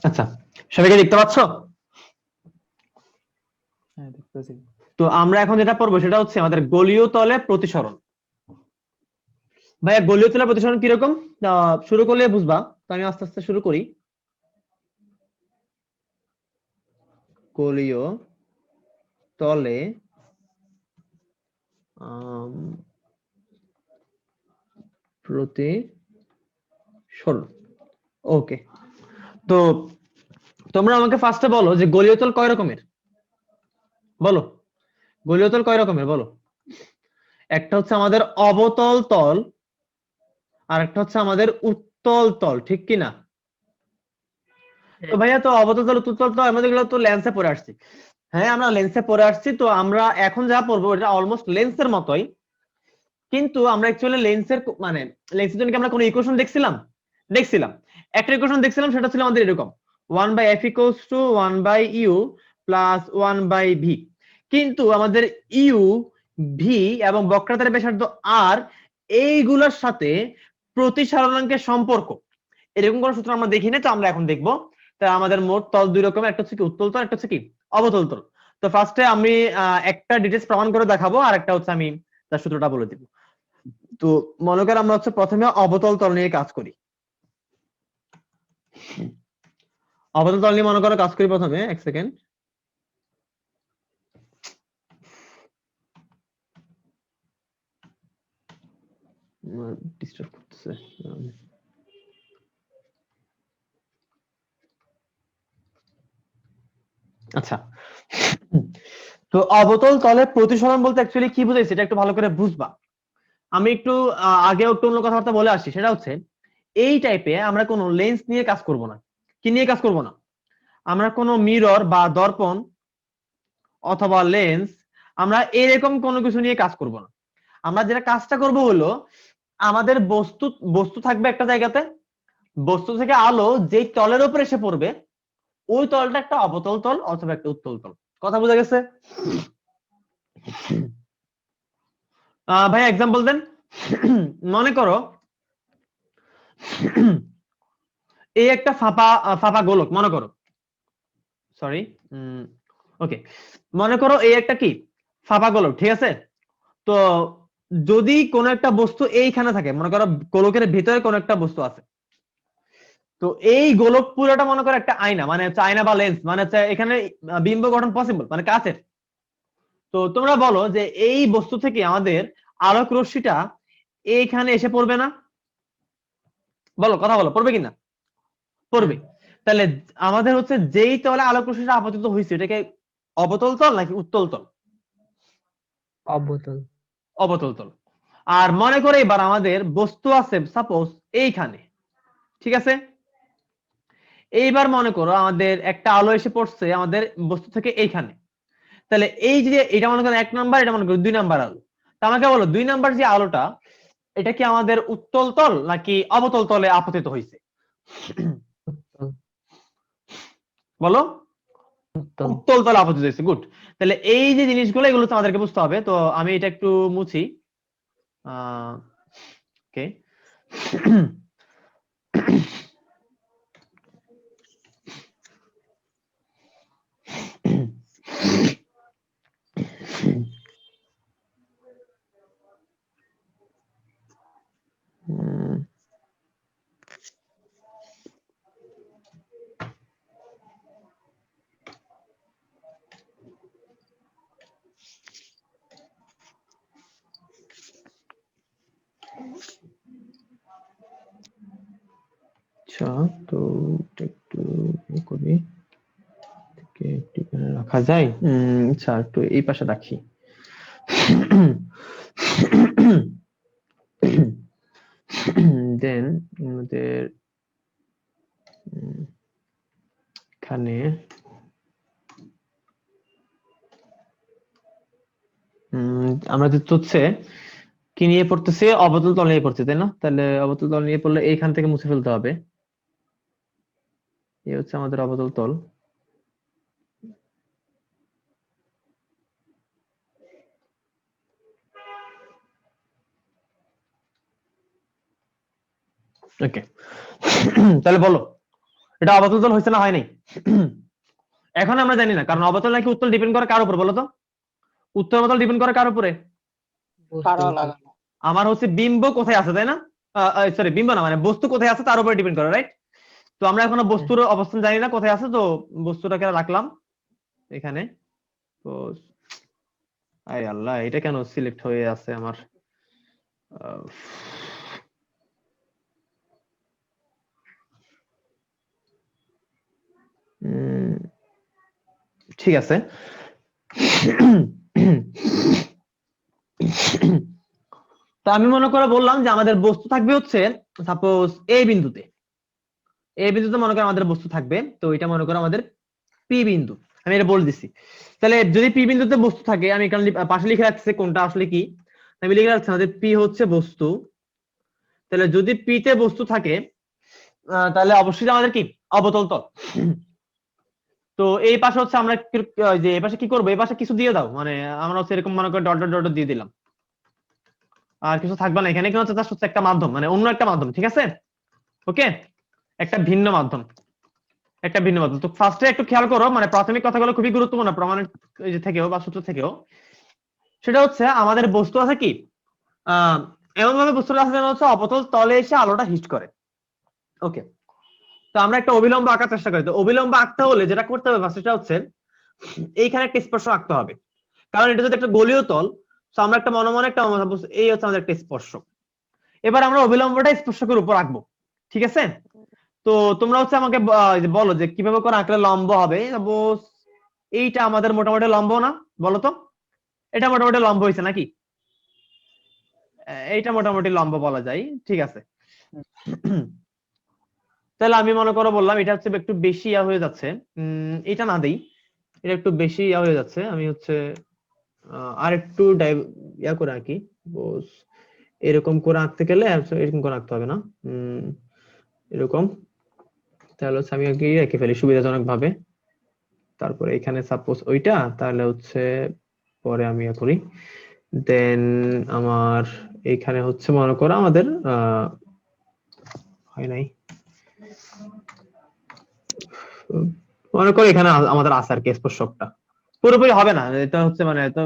আচ্ছা, সবাইকে দেখতে পাচ্ছ? হ্যাঁ, দেখতেছি। তো আমরা এখন যেটা পড়বো সেটা হচ্ছে আমাদের গোলীয় তলে প্রতিসরণ। ভাইয়া, গোলীয় তলে প্রতিসরণ কিরকম শুরু করলে বুঝবা। তো আমি আস্তে আস্তে শুরু করি। গোলীয় তলে প্রতিসরণ। ওকে, তো তোমরা আমাকে ফার্স্টে বলো যে গোলীয় তল কয় রকমের। বলো, গোলীয় তল কয় রকমের বলো। একটা হচ্ছে আমাদের অবতল তল, আর একটা হচ্ছে আমাদের উত্তল তল, ঠিক কি না? তো ভাইয়া, তো অবতল তল উত্তল তল তো আমাদের এগুলো তো লেন্সে পড়ে আসছি। হ্যাঁ, আমরা লেন্সে পড়ে আসছি। তো আমরা এখন যা পড়বো এটা অলমোস্ট লেন্সের মতোই, কিন্তু আমরা অ্যাকচুয়ালি লেন্সের মানে লেন্সের জন্য কি আমরা কোনো ইকুয়েশন দেখছিলাম? দেখছিলাম। একটা ইকুয়েশন দেখছিলাম, সেটা ছিল আমাদের এরকম, 1/f equals to 1/u plus 1/v। কিন্তু আমাদের ইউ, ভি এবং বক্রতার ব্যাসার্ধ আর এইগুলোর সাথে প্রতিসারণাঙ্কের সম্পর্ক এরকম কোন সূত্র আমরা দেখি না। তো আমরা এখন দেখবো। তা আমাদের মোট তল দুই রকমের, একটা হচ্ছে কি উত্তল তল, একটা হচ্ছে কি অবতল তল। তো ফার্স্টে আমি একটা ডিটেলস প্রমাণ করে দেখাবো, আর একটা হচ্ছে আমি তার সূত্রটা বলে দিব। তো মনে কর আমরা হচ্ছে প্রথমে অবতল তল নিয়ে কাজ করি। অবতল তল নিয়ে মনে করো কাজ করি প্রথমে। এক সেকেন্ড, ডিস্টার্ব করতেছে। আচ্ছা, তো অবতল তলের প্রতিসরণ বলতে অ্যাকচুয়ালি কি বুঝাইছে এটা একটু ভালো করে বুঝবা। আমি একটু আগে একটু অন্য কথাবার্তা বলে আসি। সেটা হচ্ছে এই টাইপে আমরা কোনো লেন্স নিয়ে কাজ করব না। কি নিয়ে কাজ করব না? আমরা কোনো মিরর বা দর্পণ অথবা লেন্স, আমরা এরকম কোনো কিছু নিয়ে কাজ করব না। আমরা যেটা কাজটা করব হলো, আমাদের বস্তু বস্তু থাকবে একটা জায়গাতে, বস্তু থেকে আলো যেই তলের উপর এসে পড়বে ওই তলটা একটা অবতল তল অথবা একটা উত্তল তল। কথা বোঝা গেছে? ভাই এক্সাম্পল দেন। মনে করো এই একটা ফাঁপা ফাঁপা গোলক মনে করো। সরি, ওকে, মনে করো এই একটা কি ফাঁপা গোলক, ঠিক আছে? তো যদি কোনো একটা বস্তু এইখানে থাকে, মনে করো গোলকের ভিতরে কোনো একটা বস্তু আছে, তো এই গোলক পুরোটা মনে করো একটা আয়না, মানে হচ্ছে আয়না বা লেন্স, মানে হচ্ছে এখানে বিম্ব গঠন পসিবল, মানে কাচের। তো তোমরা বলো যে এই বস্তু থেকে আমাদের আলোক রশ্মিটা এইখানে এসে পড়বে না? বলো, কথা বলো, পড়বে কিনা? পড়বে। তাহলে আমাদের হচ্ছে যেই তলে আলোক রশ্মিটা আপতিত হয়েছে এটাকে অবতল তল নাকি উত্তল তল? অবতল। অবতল তল। আর মনে করে এবার আমাদের বস্তু আছে সাপোজ এইখানে, ঠিক আছে? এইবার মনে করো আমাদের একটা আলো এসে পড়ছে আমাদের বস্তু থেকে এইখানে। তাহলে এই যে এটা মনে করো 1 নাম্বার, এটা মনে করো 2 নাম্বার আলো। তা আমাকে বলো 2 নাম্বার যে আলোটা, এটা কি আমাদের উত্তল তল নাকি অবতল তলে আপতিত হয়েছে? উত্তল। বলো। উত্তল। উত্তল তলে আপতিত হয়েছে, গুড। তাহলে এই যে জিনিসগুলো এগুলো তো আমাদেরকে বুঝতে হবে। তো আমি এটা একটু মুছি। ওকে, আচ্ছা, তো এটা একটু করি, এখানে রাখা যায়। আচ্ছা, একটু এই পাশে রাখি। দেন আমাদের এখানে আমরা যেহেতু হচ্ছে কি নিয়ে পড়তেছি, অবতল তল নিয়ে পড়ছি, তাই না? তাহলে অবতল তল নিয়ে পড়লে এইখান থেকে মুছে ফেলতে হবে। এই হচ্ছে আমাদের অবতল তল। ওকে, তাহলে বলো এটা অবতল তল হয়েছে না হয় নাই? এখন আমরা জানি না, কারণ অবতল নাকি উত্তল ডিপেন্ড করে কার উপর বলো তো? উত্তল অবতল ডিপেন্ড করে কার উপরে? বস্তুর উপর। আমার হচ্ছে বিম্ব কোথায় আছে, তাই না? সরি, বিম্ব না, মানে বস্তু কোথায় আছে তার উপরে ডিপেন্ড করে, রাইট? তো আমরা এখনো হ্যাঁ। বস্তুর অবস্থান জানি না কোথায় আছে, তো বস্তুটাকে রাখলাম এখানে। তো আরে আল্লাহ, এটা কেন সিলেক্ট হয়ে আছে আমার? আহ, উম, ঠিক আছে। তো আমি মনে করে বললাম যে আমাদের বস্তু থাকবে হচ্ছে সাপোজ এই বিন্দুতে, এই বিন্দুতে মনে করো আমাদের বস্তু থাকবে, তো এটা মনে করো আমাদের পি বিন্দু। আমি এটা বলে দিচ্ছি। তাহলে যদি পি বিন্দুতে বস্তু থাকে, আমি এখানে পাশে লিখে রাখছি কোনটা আসলে কি। আমি লিখে রাখছি আমাদের পি হচ্ছে বস্তু। তাহলে যদি পি তে বস্তু থাকে, তাহলে অবশ্যই আমাদের কি অবতল তল। তো এই পাশে হচ্ছে আমরা যে এই পাশে কি করবো, এই পাশে কিছু দিয়ে দাও, মানে আমরা হচ্ছে এরকম মনে করে ডট ডট ডট দিয়ে দিলাম, আর কিছু থাকবে না এখানে, কেন হচ্ছে জাস্ট হচ্ছে একটা মাধ্যম, মানে অন্য একটা মাধ্যম, ঠিক আছে? ওকে, একটা ভিন্ন মাধ্যম, একটা ভিন্ন মাধ্যম। তো ফার্স্টে একটু খেয়াল করো, মানে প্রাথমিক কথাগুলো খুবই গুরুত্বপূর্ণ প্রমাণের এই যে থেকেও বা সূত্র থেকেও। সেটা হচ্ছে আমাদের বস্তু আছে কি আহ এমন ভাবে বস্তুটা আছে যেন হচ্ছে অবতল তলে এসে আলোটা হিট করে। ওকে, তো আমরা একটা অবিলম্ব আঁকার চেষ্টা করি। তো অবিলম্ব আঁকতে হলে যেটা করতে হবে ফার্স্ট, সেটা হচ্ছে এইখানে একটা স্পর্শ আঁকতে হবে, কারণ এটা যদি একটা গোলীয় তল, তো আমরা একটা মনে মনে একটা এই হচ্ছে আমাদের একটা স্পর্শক। এবার আমরা অবিলম্বটা স্পর্শকের উপর আঁকবো, ঠিক আছে? তো তোমরা হচ্ছে আমাকে যে বলো যে কিভাবে করে আঁকলে লম্ব হবে। Suppose এইটা আমাদের মোটামুটি লম্ব না, বলো তো? এটা মোটামুটি লম্ব হয়েছে নাকি? এইটা মোটামুটি লম্ব বলা যায়, ঠিক আছে। তাহলে আমি মনে করো বললাম এটা হচ্ছে একটু বেশি হয়ে যাচ্ছে, এটা না দেই, এটা একটু বেশি হয়ে যাচ্ছে। আমি হচ্ছে আর একটু করে আঁকি। Suppose এরকম করে আঁকতে গেলে এরকম করে আঁকতে হবে না, এরকম। তাহলে হচ্ছে আমি আগে রেখে ফেলি সুবিধাজনক ভাবে। তারপরে এখানে সাপোজ ওইটা, তাহলে হচ্ছে পরে আমি করি। দেন আমার এখানে হচ্ছে মনে করো আমাদের হয় নাই, মনে করো এখানে আমাদের আসার কে স্পর্শকটা পুরোপুরি হবে না, এটা হচ্ছে মানে তো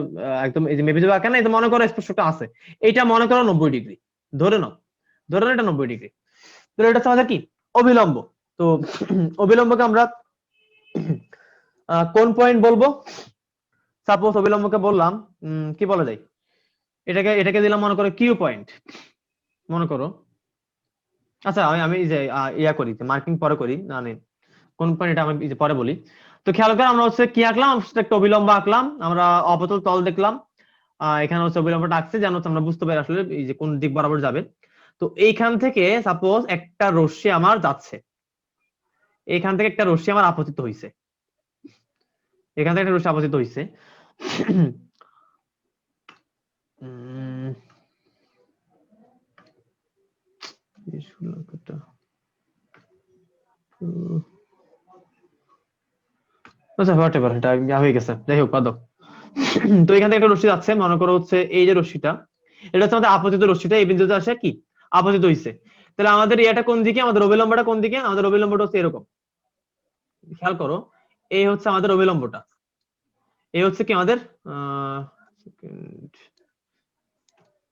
একদম এই যে মেপে যাবে কেন, এটা মনে করো স্পর্শকটা আছে, এইটা মনে করো 90 ডিগ্রি, ধরে নাও, ধরে নাও এটা 90 ডিগ্রি। তো এটা হচ্ছে আমাদের কি অবিলম্ব। তো অবিলম্বকে আমরা কোন পয়েন্ট বলবো? সাপোজ অবিলম্বকে বললাম কি বলা যায়, এটাকে দিলাম মনে করো কিউ পয়েন্ট, মনে করো। আচ্ছা, আমি এই যে ইয়া করি, মার্কিং পরে করি, মানে কোন পয়েন্ট এটা আমি এই যে পরে বলি। তো খেয়াল করে আমরা হচ্ছে কি আঁকলাম, একটা অবিলম্ব আঁকলাম, আমরা অবতল তল দেখলাম, এখানে হচ্ছে অবিলম্বটা আঁকছে যেন হচ্ছে আমরা বুঝতে পারি আসলে এই যে কোন দিক বরাবর যাবে। তো এইখান থেকে সাপোজ একটা রশ্মি আমার যাচ্ছে, এইখান থেকে একটা রশ্মি আমার আপতিত হইছে, এখান থেকে একটা রশ্মি আপতিত হইছে। উম, আচ্ছা হোয়াটএভার, এটা হয়ে গেছে, যাই হোক বাদ দাও। তো এখান থেকে একটা রশ্মি যাচ্ছে, মনে করো হচ্ছে এই যে রশ্মিটা, এটা হচ্ছে আমাদের আপতিত রশ্মিটা এই বিন্দুতে আসে কি আপতিত হইছে। তাহলে আমাদের এটা কোন দিকে, আমাদের অবিলম্বটা কোন দিকে? আমাদের অবিলম্বটা হচ্ছে এরকম, খেয়াল করো, এই হচ্ছে আমাদের অবিলম্বটা, এই হচ্ছে কি আমাদের second,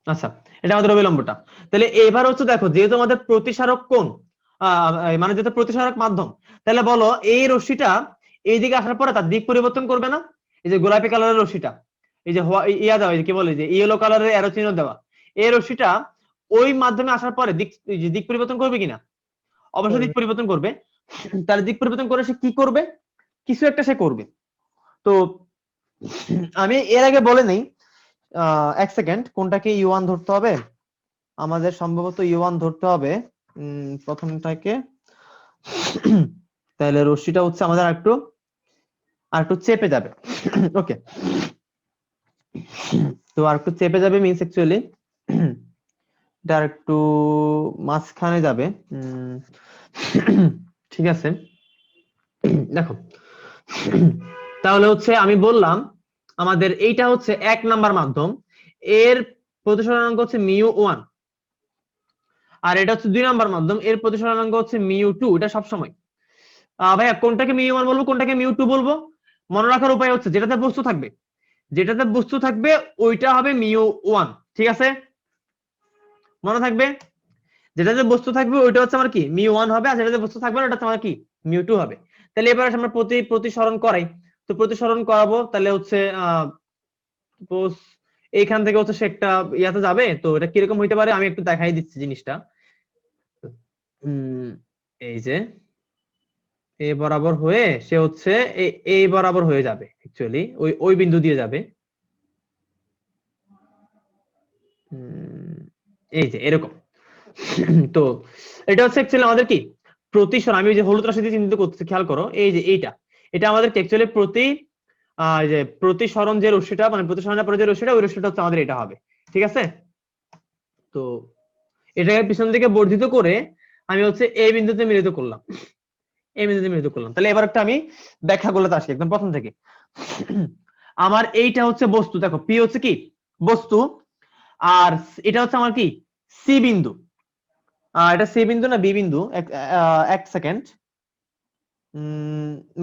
আচ্ছা, এটা আমাদের অবিলম্বটা। তাহলে এবার হচ্ছে দেখো, যেহেতু আমাদের প্রতিসারক কোণ মানে যেহেতু প্রতিসারক মাধ্যম, তাহলে বলো এই রশ্মিটা এইদিকে আসার পরে তার দিক পরিবর্তন করবে না? এই যে গোলাপি কালারের রশ্মিটা, এই যে ইয়া দেওয়া, এই যে কি বলে যে ইয়েলো কালারের অ্যারো চিহ্ন দেওয়া, এই রশ্মিটা ওই মাধ্যমে আসার পরে দিক পরিবর্তন করবে কিনা? অবশ্যই দিক করবে। পরিবর্তন করবে। তাহলে দিক পরিবর্তন করে সে কি করবে? কিছু একটা সে করবে। তো আমি এর আগে বলে নেই, এক সেকেন্ড, কোনটাকে ইউ1 ধরতে হবে? আমাদের সম্ভবত ইউ1 ধরতে হবে প্রথমটাকে। তাহলে রশ্মিটা হচ্ছে আমাদের আরেকটু চেপে যাবে। ওকে, তো আরেকটু চেপে যাবে মিন্স অ্যাকচুয়ালি এটা আরেকটু মাঝখানে যাবে। ঠিক আছে, দেখো, তাহলে হচ্ছে আমি বললাম আমাদের এইটা হচ্ছে 1 নাম্বার মাধ্যম, এর প্রতিসরণাঙ্ক হচ্ছে মিউ1, আর এটা হচ্ছে 2 নাম্বার মাধ্যম, এর প্রতিসরণাঙ্ক হচ্ছে মিউ2, এটা সবসময়। ভাইয়া কোনটাকে মিউ ওয়ান বলবো কোনটাকে মিউ টু বলবো? মনে রাখার উপায় হচ্ছে যেটাতে বস্তু থাকবে ওইটা হবে মিউ ওয়ান, ঠিক আছে? মনে থাকবে যেটাতে বস্তু থাকবে ওইটা হচ্ছে আমার কি মিউ ওয়ান হবে, আর যেটাতে বস্তু থাকবে না ওটা হচ্ছে আমার কি মিউ টু হবে। তাহলে এবার আমরা প্রতিসরণ করাই। তো প্রতিসরণ করাবো তাহলে হচ্ছে suppose এইখান থেকে হচ্ছে সে একটা ইয়াতে যাবে। তো এটা কিরকম হইতে পারে আমি একটু দেখাই দিচ্ছি জিনিসটা। এই যে এ বরাবর হয়ে সে হচ্ছে এই বরাবর হয়ে যাবে, অ্যাকচুয়ালি ওই ওই বিন্দু দিয়ে যাবে। এই যে এরকম। তো এটা হচ্ছে অ্যাকচুয়ালি আমাদের কি প্রতিসরণ। আমি যে হলুদ রাশি দিয়ে চিহ্নিত করতেছি, খেয়াল করো এই যে এটা আমাদের অ্যাকচুয়ালি যে প্রতিসরণ যে রশ্মিটা মানে প্রতিসরণের পরে যে রশ্মিটা ওই রশ্মিটা হচ্ছে আমাদের এটা হবে, ঠিক আছে? তো এটাকে পিছন দিকে বর্ধিত করে আমি হচ্ছে এই বিন্দুতে মিলিত করলাম, তাহলে এবার একটা আমি ব্যাখ্যা করলে আসি একদম প্রথম থেকে। আমার এইটা হচ্ছে বস্তু, দেখো পি হচ্ছে কি বস্তু, আর এটা হচ্ছে আমার কি সি বিন্দু। এটা সি বিন্দু না বি বিন্দু? এক সেকেন্ড,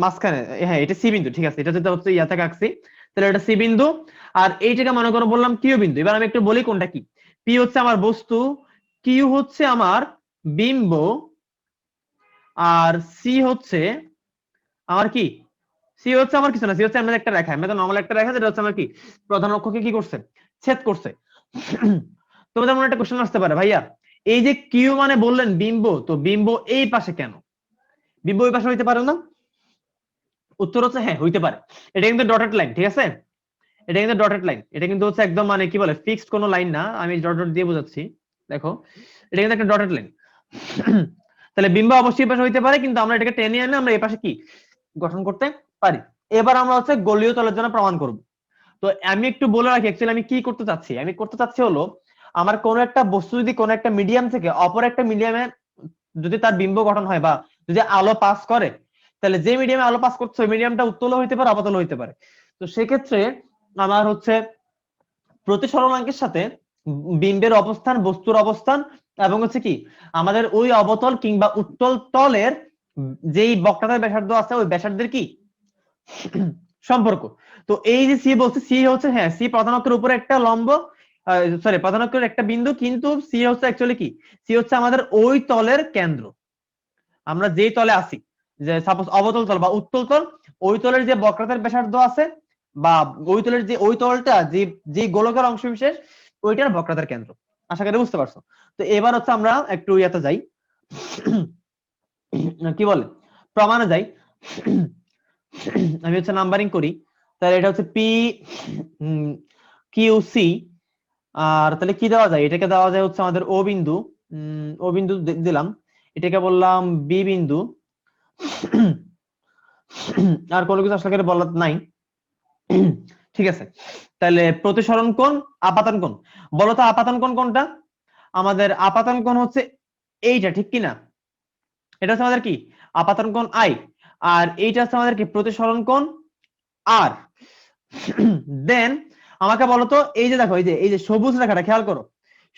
মাঝখানে, হ্যাঁ এটা সি বিন্দু, ঠিক আছে। এটা যেটা হচ্ছে ইয়াতে আঁকছি, তাহলে এটা সি বিন্দু। আর এইটাকে মনে করো বললাম কিউ বিন্দু। এবার আমি একটু বলি কোনটা কি। পি হচ্ছে আমার বস্তু, কিউ হচ্ছে আমার বিম্ব, আর সি হচ্ছে আমার কি সি হচ্ছে আমার কিছু না, সি হচ্ছে আমাদের একটা রেখা, আমাদের নরমাল একটা রেখা যেটা হচ্ছে আমার কি প্রধান অক্ষকে কি করছে ছেদ করছে। তোমাদের মনে একটা কোশ্চেন আসতে পারে, ভাইয়া এই যে কিউ মানে বললেন বিম্ব, তো বিম্ব এই পাশে কেন? বিম্ব ওই পাশে হইতে পারে না? উত্তর হচ্ছে হ্যাঁ হইতে পারে। এটা কিন্তু ডটেড লাইন, ঠিক আছে? এটা কিন্তু ডটেড লাইন, এটা কিন্তু হচ্ছে একদম মানে কি বলে ফিক্সড কোনো লাইন না, আমি ডট ডট দিয়ে বোঝাচ্ছি। দেখো এটা কিন্তু একটা ডটেড লাইন। তাহলে বিম্ব অবশ্যই এই পাশে হইতে পারে, কিন্তু আমরা এটাকে টেনে এনে আমরা এই পাশে কি গঠন করতে পারি। এবার আমরা হচ্ছে গোলীয় তলের জন্য প্রমাণ করব। তো আমি একটু বলে রাখি অ্যাকচুয়ালি আমি কি করতে চাচ্ছি। আমি করতে চাচ্ছি হলো আমার কোন একটা বস্তু যদি কোন একটা মিডিয়াম থেকে অপর একটা মিডিয়ামে যদি তার বিম্ব গঠন হয় বা যদি আলো পাস করে, তাহলে যে মিডিয়ামে আলো পাস করছে ওই মিডিয়ামটা উত্তল হইতে পারে অবতল হইতে পারে। তো সেক্ষেত্রে আমার হচ্ছে প্রতিসরণাঙ্কের সাথে বিম্বের অবস্থান, বস্তুর অবস্থান এবং হচ্ছে কি আমাদের ওই অবতল কিংবা উত্তল তলের যেই বক্রতার ব্যাসার্ধ আছে ওই ব্যাসার্ধের কি সম্পর্ক। তো এই যে সি বলছে, সি হচ্ছে হ্যাঁ সি প্রধান অক্ষের উপরে একটা লম্ব, সরি প্রধান অক্ষের একটা বিন্দু, কিন্তু সি হচ্ছে অ্যাকচুয়ালি কি সি হচ্ছে আমাদের ওই তলের কেন্দ্র। আমরা যেই তলে আছি, যে সাপোজ অবতল তল বা উত্তল তল, ওই তলের যে বক্রতার ব্যাসার্ধ আছে বা ওই তলের যে ওই তলটা যে যে গোলকের অংশ বিশেষ ওইটার বক্রতার কেন্দ্র। আশা করি বুঝতে পারছো। তো এবার হচ্ছে আমরা একটু ইয়াতে যাই, কি বলে প্রমাণে যাই। আমি হচ্ছে নাম্বারিং করি, তাহলে এটা হচ্ছে পি কিউ সি। আর তাহলে কি দেওয়া যায়, এটাকে দেওয়া যায় হচ্ছে আমাদের ও বিন্দু, ও বিন্দু দিলাম, এটাকে বললাম বি বিন্দু। আর কোনো কিছু আসলে বলার নাই, ঠিক আছে? তাহলে প্রতিসরণ কোণ, আপাতন কোণ, বলো তো আপাতন কোণ কোনটা? আমাদের আপাতন কোণ হচ্ছে এইটা, ঠিক কি না? এটা হচ্ছে আমাদের কি আপাতন কোণ আই, আর এইটা হচ্ছে আমাদের কি প্রতিসরণ কোণ আর। দেন আমাকে বলো তো এই যে দেখো এই যে সবুজ রেখাটা খেয়াল করো,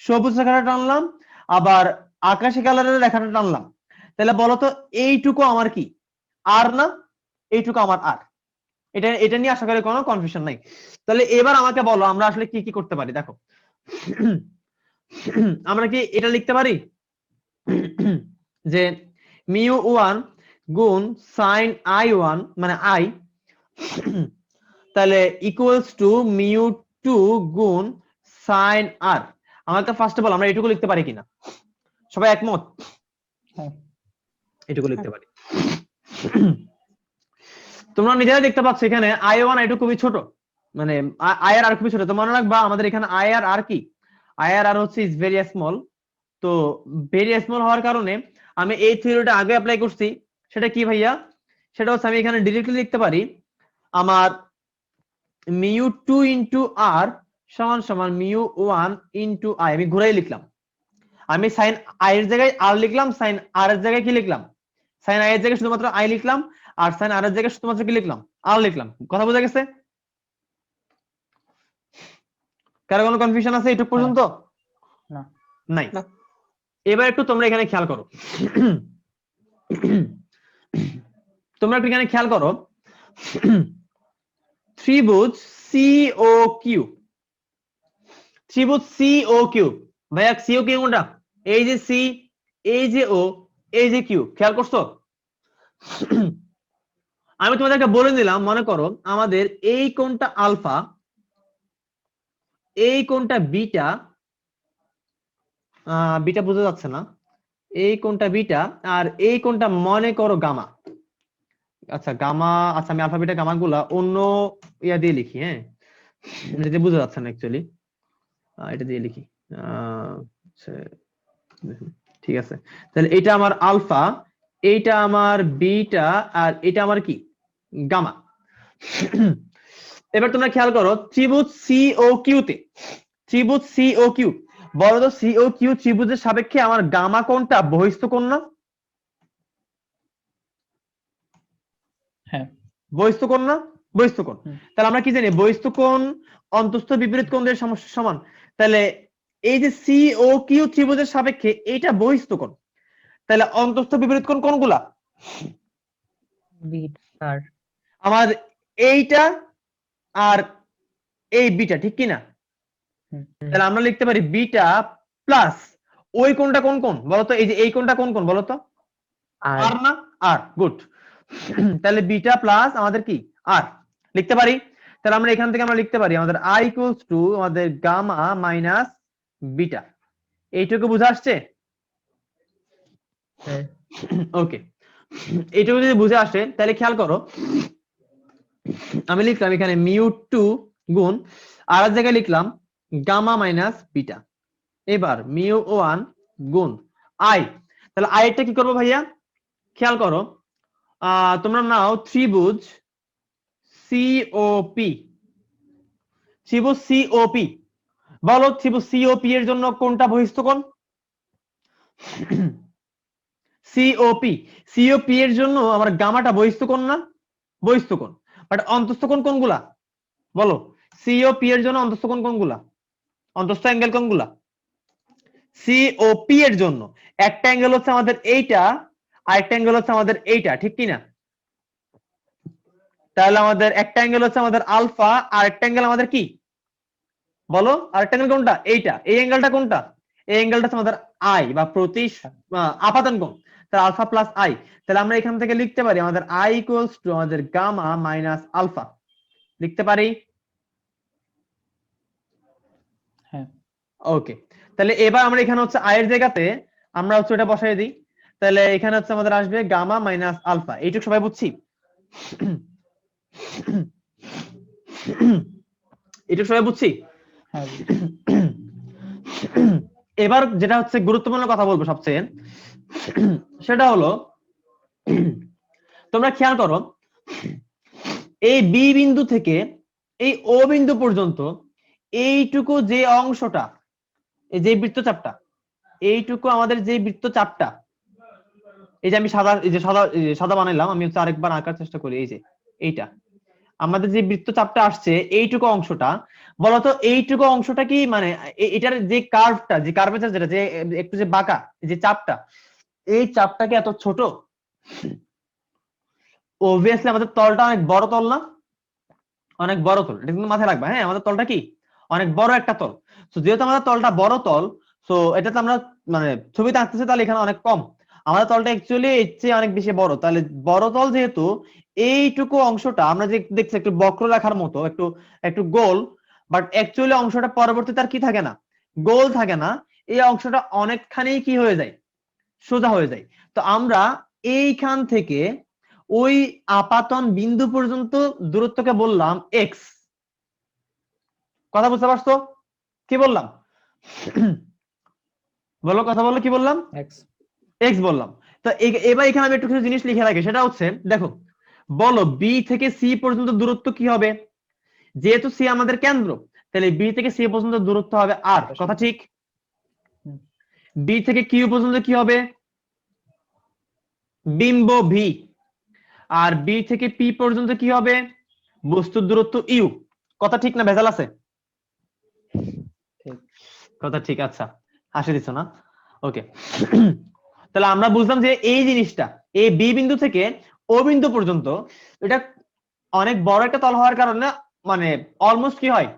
সবুজ রেখাটা টানলাম আবার আকাশি কালারের রেখাটা টানলাম, তাহলে বলো তো এইটুকু আমার কি আর না? এইটুকু আমার আর। এটা নিয়ে আশা করি কোনো কনফিউশন নাই। তাহলে এবার আমাকে বলো আমরা আসলে কি কি করতে পারি। দেখো আমরা কি এটা লিখতে পারি যে মিউ ওয়ান গুণ সাইন আই ওয়ান মানে আই, তাহলে ইকুয়ালস টু মিউ টু গুণ সাইন আর। আমাকে ফার্স্ট বল আমরা এটুকু লিখতে পারি কিনা, সবাই একমত? হ্যাঁ। এটুকু লিখতে পারি। তোমরা নিজেরাই দেখতে পাচ্ছ এখানে আই ওয়ান আই টু খুবই ছোট, মানে আই আর খুবই ছোট। তো মনে রাখবা আমাদের এখানে আই আর কি আই আর হচ্ছে ইজ ভেরি স্মল। তো ভেরি স্মল হওয়ার কারণে আমি এই থিওরিটা আগে অ্যাপ্লাই করছি। সেটা কি ভাইয়া? সেটা হচ্ছে আমি এখানে ডিরেক্টলি লিখতে পারি আমার মিউ টু ইন্টু আর সমান সমান মিউ ওয়ান ইন্টু আই। আমি ঘুরাই লিখলাম, আমি সাইন আই এর জায়গায় আর লিখলাম, সাইন আর এর জায়গায় কি লিখলাম সাইন আই এর জায়গায় শুধুমাত্র আই লিখলাম, আর সাইন আর এর জায়গায় শুধুমাত্র কি লিখলাম আর লিখলাম। কথা বোঝা গেছে? কারো কোনো কনফিউশন আছে এটুক পর্যন্ত? না নাই। না। এবার একটু তোমরা এখানে খেয়াল করো। তোমরা একটু এখানে খেয়াল করো, ত্রিভুজ সিও কিউ, ত্রিভুজ সিও কিউ, ভাইয়া সিও কিউ কোনটা? এই যে সি, এই যে ও, এই যে কিউ, খেয়াল করছো? আমি তোমাদেরকে বলে দিলাম, মনে করো আমাদের এই কোণটা আলফা, এই কোণটা বিটা, বিটা বোঝা যাচ্ছে না, এই কোণটা বিটা, আর এই কোণটা মনে করো গামা। আচ্ছা গামা, আচ্ছা আমি আলফা বিটা গামা গুলা অন্য ইয়া দিয়ে লিখি, হ্যাঁ এটা বোঝা যাচ্ছে না অ্যাকচুয়ালি, এটা দিয়ে লিখি। আচ্ছা, ঠিক আছে, তাহলে এটা আমার আলফা, এইটা আমার বিটা, আর এটা আমার কি গামা। এবার তোমরা খেয়াল করো ত্রিভুজ সিও কিউ তে, ত্রিভুজ সিও কিউ, বলো তো সিও কিউ ত্রিভুজের সাপেক্ষে আমার গামা কোণটা বহিস্থ কোণ না? হ্যাঁ। বহিস্থ কোণ না? বহিস্থ কোণ। হুম। তাহলে আমরা কি জানি বহিস্থ কোণ অন্তস্থ বিপরীত কোণের সমান। তাহলে এই যে সিও কিউ ত্রিভুজের সাপেক্ষে এটা বহিস্থ কোণ, তাহলে অন্তস্থ বিপরীত কোণ কোনগুলা? বিটা আমার এইটা আর এই বিটা, ঠিক কি না? তাহলে আমরা লিখতে পারি বিটা প্লাস ওই কোণটা কোন কোণ বলতো? এই যে এই কোণটা কোন কোণ বলতো? আর না? আর, গুড। তাহলে বিটা প্লাস আমাদের কি আর লিখতে পারি। তাহলে আমরা এখান থেকে আমরা লিখতে পারি আমাদের আই ইকুয়ালস টু আমাদের গামা মাইনাস বিটা। এইটুকু বুঝা আসছে? ওকে, এইটুকু যদি বুঝে আসে তাহলে খেয়াল করো, আমি লিখলাম এখানে মিউ টু গুণ আর এক জায়গায় লিখলাম গামা মাইনাস বিটা, এবার মিউ ওয়ান গুণ আই। তাহলে আই টা কি করবো ভাইয়া? খেয়াল করো, তোমরা নাও ত্রিভুজ সিওপি, ত্রিভুজ সিওপি, বলো ত্রিভুজ সিওপি এর জন্য কোনটা বহিস্থ কোণ? সিওপি, সিওপি এর জন্য আমার গামাটা বহিস্থ কোণ না? বহিস্থ কোণ। বাট অন্তস্থ কোণ কোনগুলা বলো? সিওপি এর জন্য অন্তস্থ কোণ কোনগুলা? অন্তস্থ অ্যাঙ্গেল কোনগুলা? সিওপি এর জন্য একটা অ্যাঙ্গেল হচ্ছে আমাদের এইটা, আরেকটা অ্যাঙ্গেল হচ্ছে আমাদের এইটা, ঠিক কি না? তাহলে আমাদের একটা অ্যাঙ্গেল হচ্ছে আমাদের আলফা, আর একটা অ্যাঙ্গেল আমাদের কি বলো? আরেকটা অ্যাঙ্গেল কোনটা? এইটা। এই অ্যাঙ্গেলটা কোনটা? এই অ্যাঙ্গেলটা হচ্ছে আমাদের আই বা আপাতন কোণ। তাহলে আলফা প্লাস আই, তাহলে আমরা এখান থেকে লিখতে পারি আমাদের আই ইকুয়ালস টু আমাদের গামা মাইনাস আলফা, লিখতে পারি? হ্যাঁ। ওকে, তাহলে এবার আমরা এখানে হচ্ছে আই এর জায়গাতে আমরা হচ্ছে এটা বসাই দিই। তাহলে এখানে হচ্ছে আমাদের আসবে গামা মাইনাস আলফা। এইটুকু সবাই বুঝছি? এইটুকু সবাই বুঝছি? হ্যাঁ। এবার যেটা হচ্ছে গুরুত্বপূর্ণ কথা বলবো সবচেয়ে, সেটা হলো তোমরা খেয়াল করো এই বি বিন্দু থেকে এই ও বিন্দু পর্যন্ত এইটুকু যে অংশটা, এই যে বৃত্তচাপটা, এইটুকু আমাদের যে বৃত্তচাপটা, এই যে আমি সাদা, এই যে সাদা বানাইলাম, আমি হচ্ছে আরেকবার আঁকার চেষ্টা করি, এই যে এইটা আমাদের যে বৃত্তচাপটা আসছে, এইটুকু অংশটা বলতো, এইটুকু অংশটা কি মানে এটার যে কার্ভটা, যে কার্ভেচার যেটা, যে একটু যে বাঁকা যে চাপটা, এই চাপটাকে এত ছোট? অবভিয়াসলি আমাদের তলটা অনেক বড় তল না? অনেক বড় তল, এটা কিন্তু মাথায় রাখবা। হ্যাঁ, আমাদের তলটা কি অনেক বড় একটা তল। তো যেহেতু আমাদের তলটা বড় তল, তো এটা তো আমরা মানে ছবিতে আঁকতেছি, তাহলে এখানে অনেক কম, আমাদের তলটা অ্যাকচুয়ালি এর চেয়ে অনেক বেশি বড়। তাহলে বড় তল যেহেতু, এইটুকু অংশটা আমরা যে দেখছি একটু বক্ররেখার মতো, একটু একটু গোল, বাট অ্যাকচুয়ালি অংশটা পরবর্তীতে আর কি থাকে না, গোল থাকে না, এই অংশটা অনেকখানি কি হয়ে যায়, সোজা হয়ে যায়। তো আমরা এইখান থেকে ওই আপাতন বিন্দু পর্যন্ত দূরত্বকে বললাম এক্স। কথা বুঝতে পারছো কি বললাম? বলো, কথা বলো, কি বললাম? এক্স। এক্স বললাম। তো এবার এখানে আমি একটু কিছু জিনিস লিখে রাখি, সেটা হচ্ছে দেখো, বলো বি থেকে সি পর্যন্ত দূরত্ব কি হবে? যেহেতু সি আমাদের কেন্দ্র, তাহলে বি থেকে সি পর্যন্ত দূরত্ব হবে আর, কথা ঠিক? বি থেকে কিউ পর্যন্ত কি হবে? বিম্ব ভি। আর বি থেকে পি পর্যন্ত কি হবে? বস্তুর দূরত্ব ইউ। কথা ঠিক না ভেজাল আছে? কথা ঠিক। আচ্ছা, হাসি দিচ্ছ না? ওকে, তাহলে আমরা বুঝলাম যে এই জিনিসটা, এই বি বিন্দু থেকে ও বিন্দু পর্যন্ত এটা অনেক বড় একটা তল হওয়ার কারণে মানে অলমোস্ট কি হয়,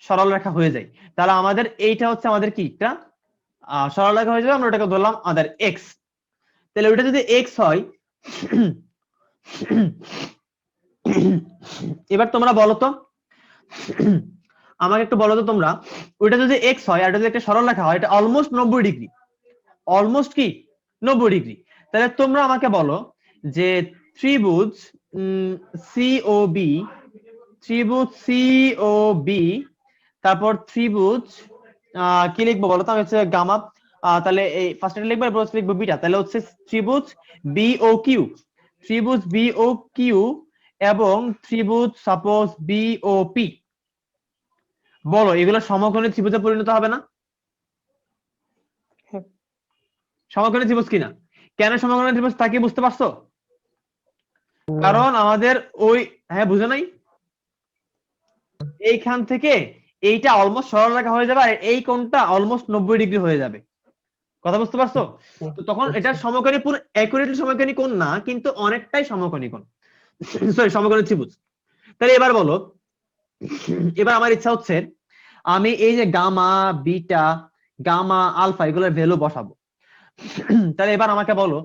সরল রেখা হয়ে যায়। তাহলে আমাদের এইটা হচ্ছে আমাদের কি একটা সরল রেখা হয়ে যাবে, আমরা ওটাকে ধরলাম আমাদের এক্স। তাহলে ওটা যদি এক্স হয়, এবার তোমরা বলো তো, আমাকে একটু বলো তো তোমরা, ওইটা যদি এক্স হয় আর এটা যদি একটা সরল রেখা হয়, এটা অলমোস্ট 90 ডিগ্রি, অলমোস্ট কি 90 ডিগ্রি। তাহলে তোমরা আমাকে বলো যে ত্রিভুজ সিওবি, ত্রিভুজ সিওবি, তারপর ত্রিভুজ কি লিখবো বলো তো, আমি হচ্ছে গামা, তাহলে এই ফার্স্ট এটা লিখবো, এরপর লিখবো বিটা, তাহলে হচ্ছে ত্রিভুজ বিও কিউ, ত্রিভুজ বিও কিউ এবং ত্রিভুজ সাপোজ বিওপি, বলো এগুলো সমকোণী ত্রিভুজে পরিণত হবে না? হ্যাঁ। সমকোণী ত্রিভুজ কিনা? কেন সমকোণী ত্রিভুজ তা কি বুঝতে পারছো? কারণ আমাদের ওই, হ্যাঁ বুঝো নাই, এইখান থেকে এইটা অলমোস্ট সরল রেখা হয়ে যাবে আর এই কোণটা অলমোস্ট 90 ডিগ্রি হয়ে যাবে, কথা বুঝতে পারছো? তো তখন এটা সমকোণী, পুরো অ্যাকুরেটলি সমকোণী কোণ না, কিন্তু অনেকটাই সমকোণী কোণ, সরি সমকোণী ত্রিভুজ। তাহলে এবার বলো, এবার আমার ইচ্ছা হচ্ছে আমি এই যে গামা বিটা গামা আলফা এগুলোর ভ্যালু বসাবো। তাহলে এবার আমাকে বলো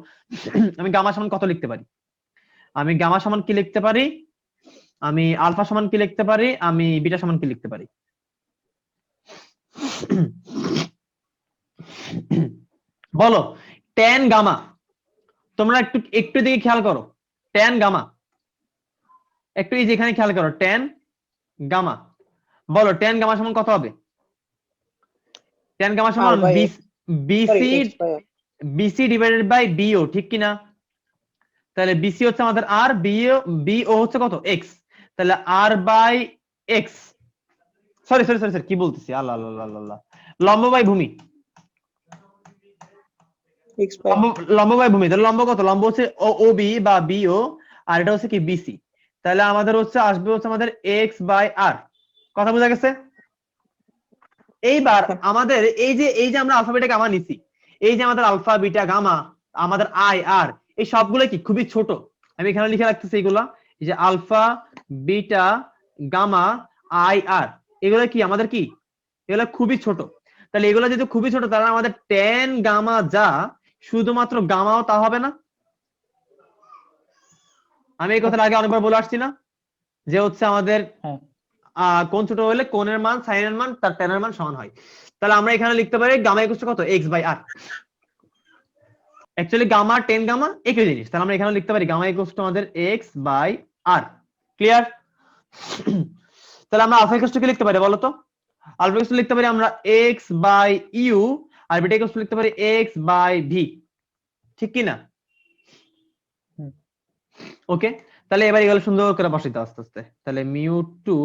আমি গামা সমান কত লিখতে পারি, আমি গামা সমান কি লিখতে পারি, আমি আলফা সমান কি লিখতে পারি, আমি বিটা সমান কি লিখতে পারি? বলো ট্যান গামা, তোমরা একটু একটু দিকে খেয়াল করো, ট্যান গামা একটু এই যে এখানে খেয়াল করো, ট্যান গামা, বলো ট্যান গামা সমান কত হবে? ট্যান গামা সমান R by X, BC X by R. BC divided by BO, ঠিক কিনা? তাহলে বিসি হচ্ছে আমাদের আর, বিও হচ্ছে কত, এক্স, তাহলে R by X, sorry sorry sorry sorry কি বলতেছি, আল্লাহ আল্লাহ আল্লাহ আল্লাহ, লম্ব বাই ভূমি, X by R. লম্ব বাই ভূমি, তাহলে লম্ব কত, লম্ব হচ্ছে ও বি বা বিও, আর এটা হচ্ছে কি বিসি, তাহলে আমাদের হচ্ছে আসবে হচ্ছে আমাদের এক্স বাই আর, কথা বোঝা গেছে? এইবার আমাদের এই যে আমরা আলফা বিটা গামা নিছি, এই যে আমাদের আলফা বিটা গামা আমাদের আই আর, এই সবগুলো কি খুবই ছোট, আমি এখানে লিখে রাখতেছি এগুলা, এই যে আলফা বিটা গামা আই আর, এগুলো কি আমাদের কি, এগুলো খুবই ছোট। তাহলে এগুলো যেহেতু খুবই ছোট, তাহলে আমাদের ট্যান গামা যা শুধুমাত্র গামাও তা হবে না? আমি এই কথাটা আগে অনেকবার বলে আসছি না, যে হচ্ছে আমাদের হ্যাঁ কোণ ছোট হলে কোণের মান সাইনের মান তার ট্যানের মান সমান হয়। তাহলে আমরা এখানে লিখতে পারি গামা ইকুয়াল টু কত, X by R. Actually gamma tan gamma একই জিনিস, তাহলে আমরা এখানে লিখতে পারি গামা ইকুয়াল টু আমাদের এক্স বাই আর। ক্লিয়ার? তাহলে আমরা আলফা ইকুয়াল টু কি লিখতে পারি বলো তো? আলফা ইকুয়াল টু লিখতে পারি আমরা এক্স বাই ইউ, আর বিটা ইকুয়াল টু লিখতে পারি এক্স বাই ভি, ঠিক কি না? হুম। ওকে, তাহলে এবার এগুলো সুন্দর করে বসাইতে আস্তে আস্তে, তাহলে মিউ টু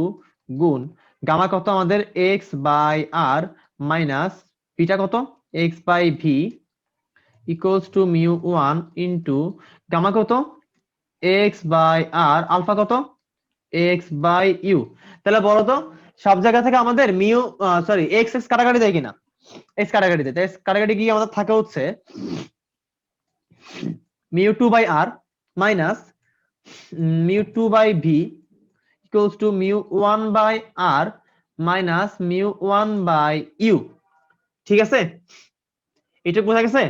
গুণ গামা কত আমাদের X by R minus beta কত X by V equals to mu one into gamma কত এক্স বাই আর, আলফা কত এক্স বাই ইউ। তাহলে বলো তো সব জায়গা থেকে আমাদের মিউ সরি এক্স এক্স কাটাকাটি দেয় কিনা? এক্স কাটাকাটি দেয়, এক্স কাটাকাটি গিয়ে আমাদের থাকে হচ্ছে mu two by R minus mu two by V equals to mu 1 by r minus mu 1 by u, ঠিক আছে? এটা বোঝা গেছে?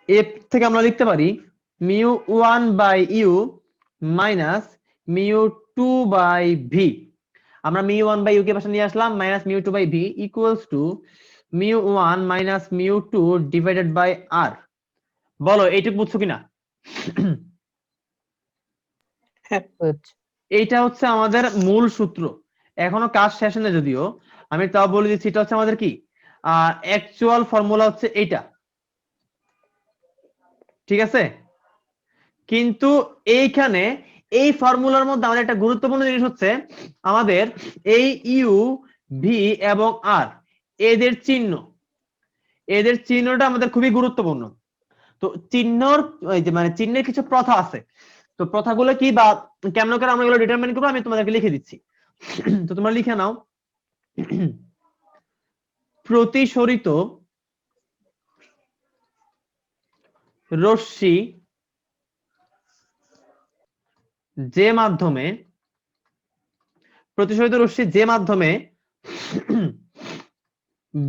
এর থেকে আমরা লিখতে পারি mu 1 by u minus mu 2 by v, আমরা mu 1 by u কে পাশে নিয়ে আসলাম minus mu 2 by v equals to mu 1 minus mu 2 divided by r, বলো এইটুকু বুঝছো কিনা? এইটা হচ্ছে আমাদের মূল সূত্র, এখনো কাজ শেষ হয়নি যদিও, আমি তাও বলে দিচ্ছি এটা হচ্ছে আমাদের কি অ্যাকচুয়াল ফর্মুলা হচ্ছে এইটা, ঠিক আছে? কিন্তু এইখানে এই ফর্মুলার মধ্যে আমাদের একটা গুরুত্বপূর্ণ জিনিস হচ্ছে আমাদের এই ইউ ভি এবং আর এদের চিহ্নটা আমাদের খুবই গুরুত্বপূর্ণ। তো চিহ্নর ওই যে মানে চিহ্নের কিছু প্রথা আছে, তো প্রথাগুলো কি বা কেমন করে আমরা এগুলো ডিটারমাইন করবো আমি তোমাদেরকে লিখে দিচ্ছি। তো তোমরা লিখে নাও, প্রতিসরিত রশ্মি যে মাধ্যমে প্রতিসরিত রশ্মি যে মাধ্যমে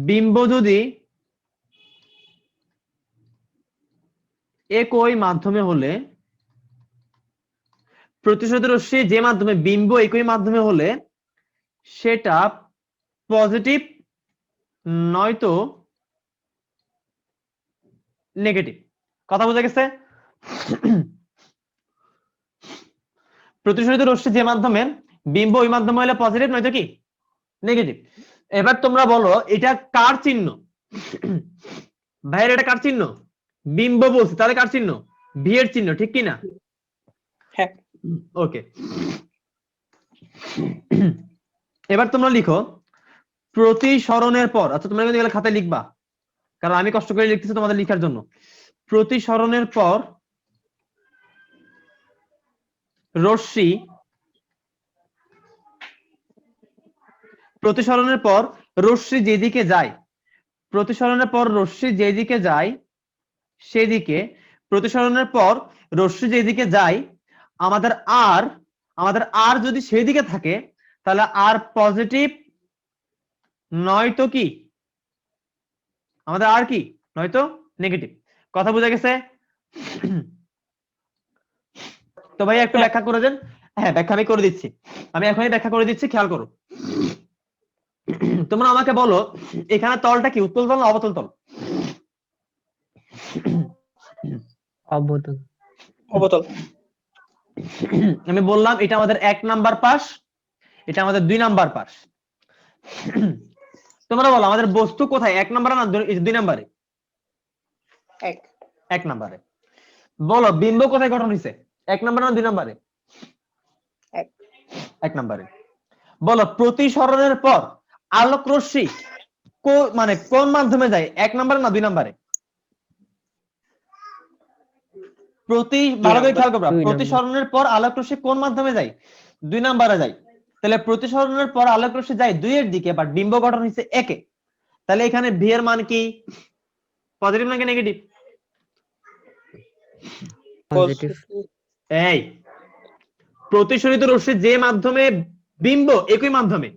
বিম্ব যদি একই মাধ্যমে হলে প্রতিসরিত রশ্মি যে মাধ্যমে বিম্ব একই মাধ্যমে হলে সেটা পজিটিভ নয়তো নেগেটিভ। কথা বোঝা গেছে? প্রতিসরিত রশ্মি যে মাধ্যমে বিম্ব ওই মাধ্যমে হলে পজিটিভ নয়তো কি নেগেটিভ। এবার তোমরা বলো এটা কার চিহ্ন? ভাইয়ের এটা কার চিহ্ন? বিম্ব বলছি, তাহলে কার চিহ্ন? ভি এর চিহ্ন, ঠিক কি না? হ্যাঁ। ওকে, এবার তোমরা লিখো প্রতিসরণের পর। আচ্ছা তোমরা কিন্তু এগুলো খাতায় লিখবা, কারণ আমি কষ্ট করে লিখতেছি তোমাদের লেখার জন্য। প্রতিসরণের পর রশ্মি প্রতিসরণের পর রশ্মি যেদিকে যায়, প্রতিসরণের পর রশ্মি যেদিকে যায় সেদিকে, প্রতিসরণের পর রশ্মি যেদিকে যায় আমাদের আর যদি সেদিকে থাকে তাহলে আর পজিটিভ নয়তো কি আমাদের আর কি নয়তো নেগেটিভ। কথা বোঝা গেছে? তো ভাই একটু ব্যাখ্যা করে দেন। হ্যাঁ ব্যাখ্যা আমি করে দিচ্ছি, আমি এখনই ব্যাখ্যা করে দিচ্ছি, খেয়াল করো। তোমরা আমাকে বলো এখানে তলটা কি উত্তল তল না অবতল তল? অবতল। অবতল। আমি বললাম এটা আমাদের 1 নাম্বার পাশ, এটা আমাদের 2 নাম্বার পাশ। তোমরা বলো আমাদের বস্তু কোথায়, 1 নাম্বারে না 2 নাম্বারে? এক। 1 নাম্বারে। বলো বিম্ব কোথায় গঠন হয়েছে, 1 নাম্বারে না 2 নাম্বারে? এক। 1 নাম্বারে। বলো প্রতিসরণের পর আলোক রশ্মি মানে কোন মাধ্যমে যায়, 1 নাম্বারে না 2 নাম্বারে? ভালো করে খেয়াল করবা, 2 নাম্বার। প্রতিসরণের পর আলোক রশ্মি কোন মাধ্যমে যায়? 2 নাম্বারে যায়। তাহলে প্রতিসরণের পর আলোক রশ্মি যায় 2 এর দিকে, বাট বিম্ব গঠন হয়েছে 1 এ। তাহলে এখানে ভি এর মান কি, পজিটিভ নাকি নেগেটিভ? পজিটিভ। এই প্রতিসরিত রশ্মি যে মাধ্যমে বিম্ব একই মাধ্যমে,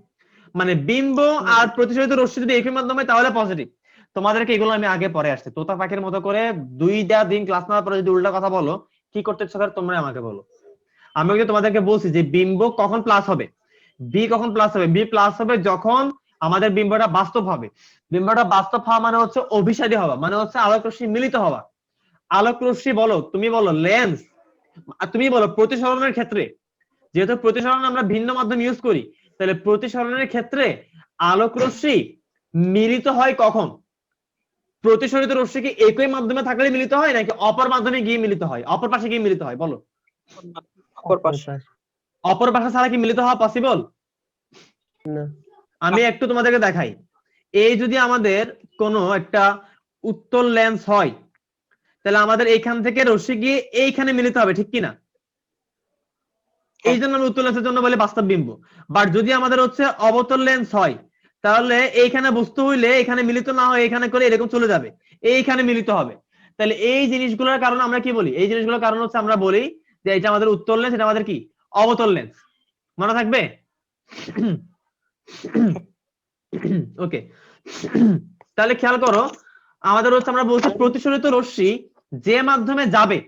মানে বিম্ব আর প্রতিসরিত রশ্মি যদি একই মাধ্যমে তাহলে পজিটিভ। তোমাদেরকে এগুলো আমি আগে পরে আসছে, তোতা পাখির মতো করে 2টা দিন ক্লাস নেওয়ার পরে যদি উল্টা কথা বলো কি করতে ইচ্ছা করে তোমরা আমাকে বলো। আমি কিন্তু তোমাদেরকে বলছি যে বিম্ব কখন প্লাস হবে, বি কখন প্লাস হবে, বি প্লাস হবে যখন আমাদের বিম্বটা বাস্তব হবে। বিম্বটা বাস্তব হওয়া মানে হচ্ছে অভিসারী হওয়া, মানে হচ্ছে আলোক রশ্মি মিলিত হওয়া। আলোক রশ্মি বলো, তুমি বলো লেন্স, আর তুমি বলো প্রতিসরণের ক্ষেত্রে, যেহেতু প্রতিসরণ আমরা ভিন্ন মাধ্যম ইউজ করি, তাহলে প্রতিসরণের ক্ষেত্রে আলোক রশ্মি মিলিত হয় কখন? প্রতিসরিত রশ্মি কি একই মাধ্যমে থাকলে মিলিত হয় নাকি অপর মাধ্যমে গিয়ে মিলিত হয়, অপর পাশে গিয়ে মিলিত হয়? বলো। অপর পাশ। অপর পাশে ছাড়া কি মিলিত হওয়া পসিবল? না। আমি একটু তোমাদেরকে দেখাই। এই যদি আমাদের কোনো একটা উত্তল লেন্স হয় তাহলে আমাদের এইখান থেকে রশ্মি গিয়ে এইখানে মিলিত হবে, ঠিক কি না? এই জন্য আমি উত্তল লেন্সের জন্য বলি বাস্তব বিম্ব। বাট যদি আমাদের হচ্ছে অবতল লেন্স হয় তাহলে এইখানে বস্তু হইলে এখানে মিলিত না হয় এখানে করে এরকম চলে যাবে, এইখানে মিলিত হবে। তাহলে এই জিনিসগুলোর কারণে আমরা কি বলি, এই জিনিসগুলোর কারণ হচ্ছে আমরা বলি যে এটা আমাদের উত্তল লেন্স, এটা আমাদের কি অবতল লেন্স। মনে থাকবে? ওকে, তাহলে খেয়াল করো আমাদের হচ্ছে আমরা বলছি প্রতিসরিত রশ্মি যে মাধ্যমে যাবে,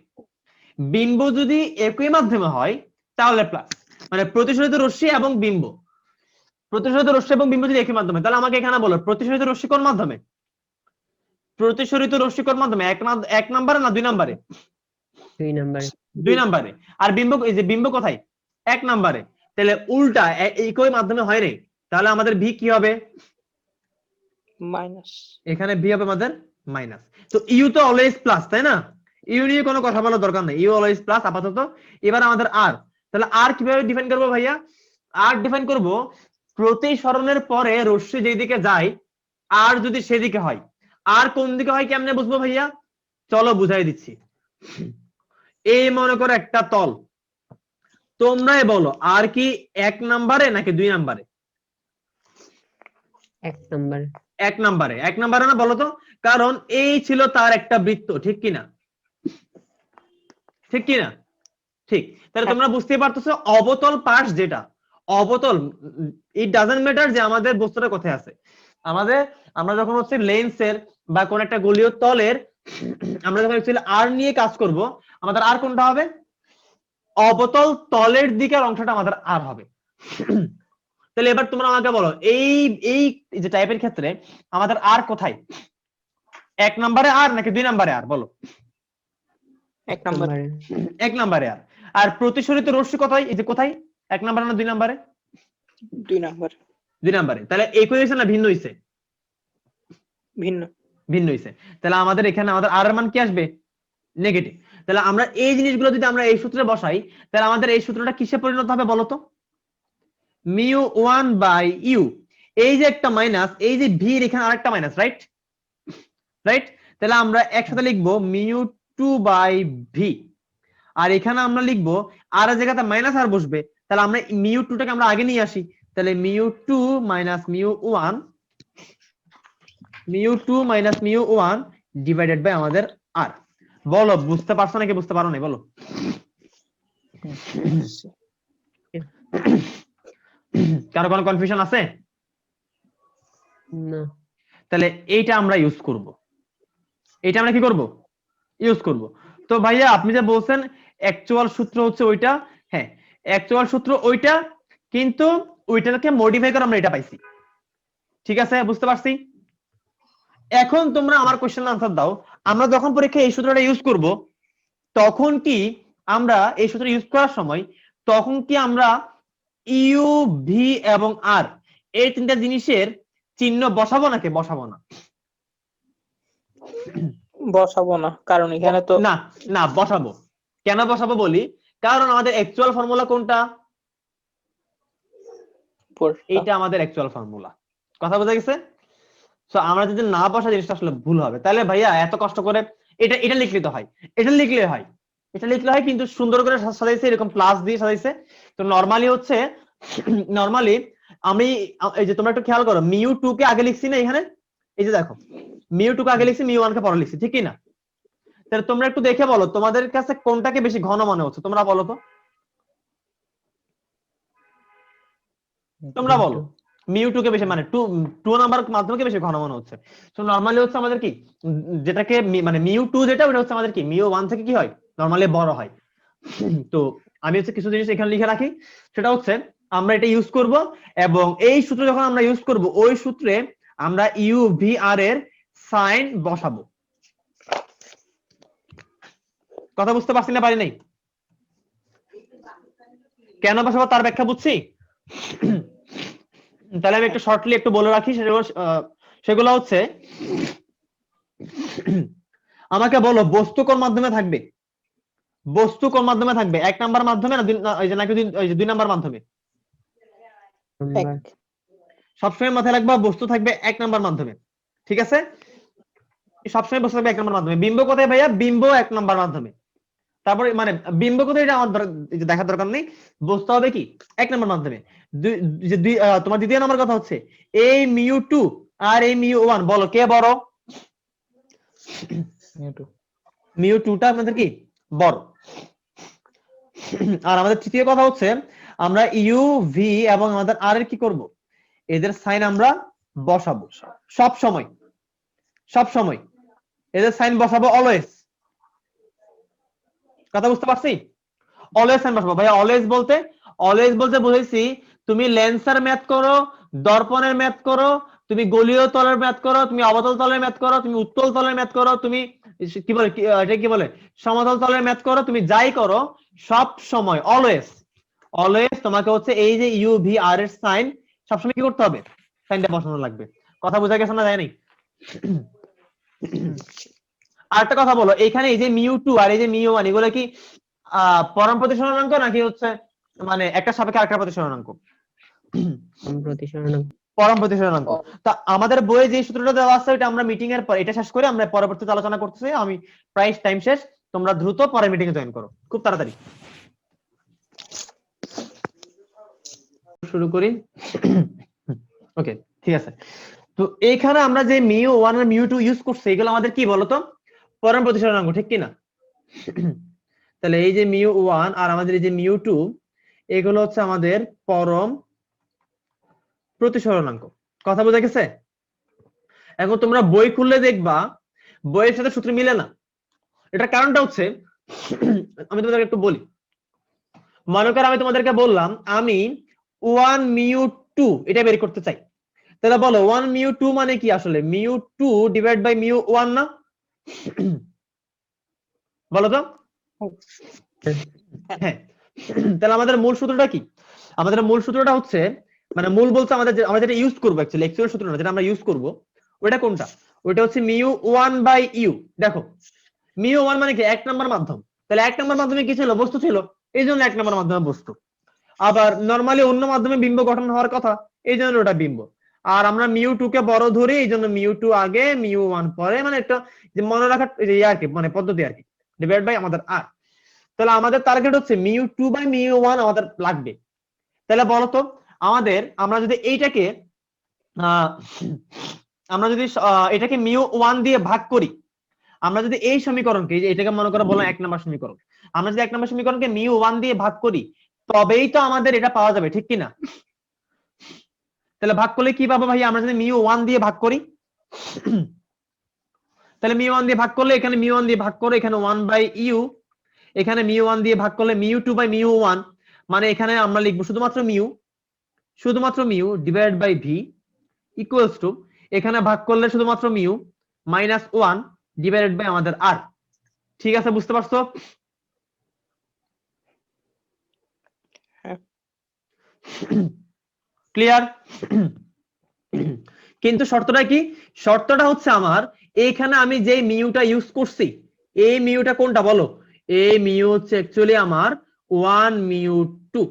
বিম্ব যদি একই মাধ্যমে হয় তাহলে প্লাস, মানে প্রতিসরিত রশ্মি এবং বিম্ব, প্রতিসরিত রশ্মি এবং বিম্ব যদি একই মাধ্যমে, তাহলে আমাকে এখানে বলো প্রতিসরিত রশ্মি কোন মাধ্যমে? প্রতিসরিত রশ্মি কোন মাধ্যমে, 1 নাম্বারে না 2 নাম্বারে? 2 নাম্বারে। 2 নাম্বারে। আর বিম্ব, এই যে বিম্ব কোথায়, 1 নাম্বারে। তাহলে উল্টা একই মাধ্যমে হয় নাই, তাহলে আমাদের ভি কি হবে? মাইনাস। এখানে ভি হবে আমাদের মাইনাস। তো ইউ তো অলওয়েজ প্লাস, তাই না? ইউ নিয়ে কোনো কথা বলার দরকার নেই, ইউ অলওয়েজ প্লাস আপাতত। এবার আমাদের আর, তাহলে আর কিভাবে ডিফাইন করবো ভাইয়া? আর ডিফাইন করব প্রতিসরণের পরে রশ্মি যেদিকে যায় আর যদি সেদিকে হয়, আর কোন দিকে হয় কেমনে বুঝবো ভাইয়া? চলো বুঝাই দিচ্ছি। এই মনে করো একটা তল, তোমরাই বলো আর কি 1 নাম্বারে নাকি 2 নাম্বারে? 1 নাম্বারে। 1 নাম্বারে। 1 নাম্বারে না, বলো তো, কারণ এই ছিল তার একটা বৃত্ত, ঠিক কিনা? ঠিক কি না? ঠিক। তাহলে তোমরা বুঝতে পারতেছো অবতল পাশ যেটা অবতল, ইট ডাজন্ট ম্যাটার যে আমাদের বস্তুটা কোথায় আছে। আমরা যখন হচ্ছে লেন্সের বা কোন একটা গোলীয় তলের আমরা যখন অ্যাকচুয়ালি আর নিয়ে কাজ করব, আমাদের আর কোনটা হবে? অবতল তলের দিকের অংশটা আমাদের আর হবে। তাহলে এবার তোমরা আমাকে বলো এই এই যে টাইপের ক্ষেত্রে আমাদের আর কোথায়? 1 নম্বরে আর নাকি 2 নম্বরে আর? বলো। 1 নাম্বার। 1 নম্বরে আর। আর প্রতিসরিত রশ্মি কোথায়? এই যে কোথায়? 1 নম্বরে না 2 নম্বরে? 2 নাম্বার। 2 নম্বরে। তাহলে একই হয়েছে না ভিন্ন হয়েছে? ভিন্ন। ভিন্ন হয়েছে। তাহলে আমাদের এখানে আমাদের আর এর মান কি আসবে? নেগেটিভ। তাহলে আমরা এই জিনিসগুলো যদি আমরা এই সূত্রে বসাই, তাহলে আমাদের এই সূত্রটা কিসে পরিণত হবে বলো তো? মিউ 1 বাই ইউ, এই যে একটা মাইনাস, এই যে ভি এর এখানে আরেকটা মাইনাস, রাইট? রাইট। তাহলে আমরা একসাথে লিখবো মিউ 2 বাই ভি, আর এখানে আমরা লিখবো আর এর জায়গাতে মাইনাস আর বসবে, তাহলে আমরা মিউ 2 টাকে আমরা আগে নিয়ে আসি, তাহলে mu 2 minus mu 1, mu 2 minus mu 1 divided by আমাদের আর। বলো বুঝতে পারছো নাকি বুঝতে পারো না? বলো। কারো কোনো কনফিউশন আছে? না। তাহলে এইটা আমরা ইউজ করব, এইটা আমরা কি করব? ইউজ করব। তো ভাইয়া আপনি যে বলছেন অ্যাকচুয়াল সূত্র হচ্ছে ওইটা, হ্যাঁ অ্যাকচুয়াল সূত্র ওইটা, কিন্তু ওইটাকে মডিফাই করে আমরা এটা পাইছি। ঠিক আছে, বুঝতে পারছি। এখন তোমরা আমার কোশ্চেন আনসার দাও, আমরা যখন পরীক্ষায় এই সূত্রটা ইউজ করব, তখন কি আমরা এই সূত্র ইউজ করার সময় তখন কি আমরা ইউ, ভি এবং আর এই তিনটা জিনিসের চিহ্ন বসাবো নাকি বসাবো না? বসাবো না, কারণ এখানে তো না না বসাবো। কেন বসাবো বলি, কারণ আমাদের অ্যাকচুয়াল ফর্মুলা কোনটা? এইটা আমাদের অ্যাকচুয়াল ফর্মুলা। কথা বোঝা গেছে? সো আমরা যদি না বসা জিনিসটা আসলে ভুল হবে। তাহলে ভাইয়া এত কষ্ট করে এটা এটা লিখলে তো হয়, এটা লিখলে হয়, এটা লিখলে হয়, কিন্তু সুন্দর করে সাজাইছে, এরকম প্লাস দিয়ে সাজাইছে। তো নরমালি হচ্ছে নরমালি আমি এই যে তোমরা একটু খেয়াল করো, মিউ 2 কে আগে লিখছি না এখানে? এই যে দেখো মিউ 2 কে আগে লিখছি, মিউ 1 কে পরে লিখছি, ঠিক কি না? তাহলে তোমরা একটু দেখে বলো তোমাদের কাছে কোনটাকে বেশি ঘন মনে হচ্ছে, তোমরা বলো তো। তোমরা বলো মিউ 2 কে বেশি মানে 2 নাম্বার মাধ্যমে বেশি ঘন মনে হচ্ছে। তো নরমালি হচ্ছে আমাদের কি যেটাকে মানে মিউ 2 যেটা ওটা হচ্ছে আমাদের কি মিউ 1 থেকে কি হয় নরমালি বড় হয়। তো আমি হচ্ছে কিছু জিনিস এখানে লিখে রাখি, সেটা হচ্ছে আমরা এটা ইউজ করব, এবং এই সূত্র যখন আমরা ইউজ করব ওই সূত্রে আমরা ইউ ভি আর এর সাইন বসাবো। কথা বুঝতে পারছি না পারি নাই? কেন বসাবো তার ব্যাখ্যা বুঝছি। তাহলে আমি একটু শর্টলি একটু বলে রাখি, সেগুলো হচ্ছে আমাকে বলো বস্তু কোন মাধ্যমে থাকবে? বস্তু কোন মাধ্যমে থাকবে? 1 নাম্বার মাধ্যমে না নাকি 2 নাম্বার মাধ্যমে? সবসময় মাথায় রাখবা বস্তু থাকবে 1 নাম্বার মাধ্যমে, ঠিক আছে? সবসময় বস্তু থাকবে 1 নাম্বার মাধ্যমে। বিম্ব কোথায় ভাইয়া? বিম্ব 1 নাম্বার মাধ্যমে। তারপরে মানে বিম্ব কোথায় এটা আমার দেখার দরকার নেই, বস্তু হবে কি 1 নাম্বার মাধ্যমে। তোমার দ্বিতীয় নাম্বার কথা হচ্ছে এই মিউ 2 আর এই মিউ 1, বলো কে বড়? মিউ 2 টা আপনাদের কি বড়। আর আমাদের তৃতীয় কথা হচ্ছে আমরা ইউ ভি এবং আমাদের আর এর কি করব? এদের সাইন আমরা বসাবো সব সময়, সব সময় এদের সাইন বসাবো অলওয়েজ। কথা বুঝতে পারছি? অলওয়েজ সাইন বসাবো ভাইয়া। অলওয়েজ বলতে বুঝাইছি তুমি লেন্সের ম্যাথ করো, দর্পণের ম্যাথ করো, তুমি গলীয় তলের ম্যাথ করো, তুমি অবতল তলের ম্যাথ করো, তুমি উত্তল তলের ম্যাথ করো, তুমি কি বলে এটা কি বলে সমতল তলের ম্যাথ করো, তুমি যাই করো সব সময় অলওয়েজ তোমাকে হচ্ছে এই যে ইউ ভি আর এর সাইন সবসময় কি করতে হবে? সাইনটা বসানো লাগবে। কথা বোঝা গেছে না? যায়নি? আরেকটা কথা বলো, এখানে এই যে মিউ 2 আর এই যে মিউ 1 এগুলো কি পরম প্রতিসরণাঙ্ক নাকি হচ্ছে মানে একটা সাপেক্ষে আরেকটা প্রতিসরণাঙ্ক? পরম প্রতিসরণাঙ্ক। তা আমাদের বইয়ে যে সূত্রটা দেওয়া আছে এটা আমরা মিটিং এর পর এটা শেষ করে আমরা পরবর্তীতে আলোচনা করতেছি। আমি প্রায় টাইম শেষ, তোমরা দ্রুত পরে মিটিং এ জয়েন করো, খুব তাড়াতাড়ি শুরু করি। ওকে ঠিক আছে। তো এইখানে আমরা যে মিউ 1 আর মিউ 2 ইউজ করছি এগুলো আমাদের কি বলতো? পরম প্রতিসরণাঙ্ক, ঠিক কি না? তাহলে এই যে মিউ ওয়ান আর আমাদের এই যে মিউ টু, এগুলো হচ্ছে আমাদের পরম প্রতিসরণাঙ্ক। কথা বোঝা গেছে? এখন তোমরা বই খুললে দেখবা বইয়ের সাথে সূত্র মিলে না। এটার কারণটা হচ্ছে আমি তোমাদেরকে একটু বলি। মনে করো আমি তোমাদেরকে বললাম আমি 1 মিউ 2 এটা বের করতে চাই, তাহলে বলো 1 মিউ 2 মানে কি? আসলে মিউ 2 ডিভাইড বাই মিউ 1 না? বলো তো। হ্যাঁ, তাহলে আমাদের মূল সূত্রটা কি? আমাদের মূল সূত্রটা হচ্ছে, মানে মূল বলতে আমাদের আমরা যেটা ইউজ করবো অ্যাকচুয়ালি, অ্যাকচুয়াল সূত্র না, যেটা আমরা ইউজ করব ওটা কোনটা? ওটা হচ্ছে মিউ 1 বাই ইউ। দেখো মিউ 1 মানে কি? এক নম্বর মাধ্যম। তাহলে এক নম্বর মাধ্যমে কি ছিল? বস্তু ছিল, এই জন্য এক নম্বর মাধ্যমে বস্তু। আবার নরমালি অন্য মাধ্যমে বিম্ব গঠন হওয়ার কথা, এই জন্য ওটা বিম্ব। আর আমরা মিউ 2 কে বড় ধরি, এই জন্য মিউ 2 আগে মিউ 1 পরে, মানে একটা যে মনে রাখার ইয়ে আর কি, মানে পদ্ধতি আর কি, ডিভাইড বাই আমাদের আর। তাহলে আমাদের টার্গেট হচ্ছে মিউ 2 বাই মিউ 1 আমাদের লাগবে। তাহলে বলো তো আমাদের, আমরা যদি এইটাকে আমরা যদি এটাকে মিউ 1 দিয়ে ভাগ করি, আমরা যদি এই সমীকরণকে, এটাকে মনে করো বললাম 1 নম্বর সমীকরণ, আমরা যদি 1 নম্বর সমীকরণকে মিউ 1 দিয়ে ভাগ করি তবেই তো আমাদের এটা পাওয়া যাবে, ঠিক কি না? তাহলে ভাগ করলে কি পাবো ভাই? আমরা যদি মিউ 1 দিয়ে ভাগ করি, তাহলে মিউ 1 দিয়ে ভাগ করলে এখানে মিউ 1 দিয়ে ভাগ করে এখানে 1 বাই ইউ, এখানে মিউ 1 দিয়ে ভাগ করলে মিউ 2 বাই মিউ 1, মানে এখানে আমরা লিখবো শুধুমাত্র mu divide by V equals to, এখানে ভাগ করলে শুধুমাত্র মিউ মাইনাস 1 ডিভাইডেড বাই আমাদের আর। ঠিক আছে, বুঝতে পারছো? হ্যাঁ। ক্লিয়ার? কিন্তু শর্তটা কি? শর্তটা হচ্ছে আমার এইখানে আমি যে মিউটা ইউজ করছি, এই মিউটা কোনটা বলো? এই মিউ হচ্ছে অ্যাকচুয়ালি আমার 1 mu 2,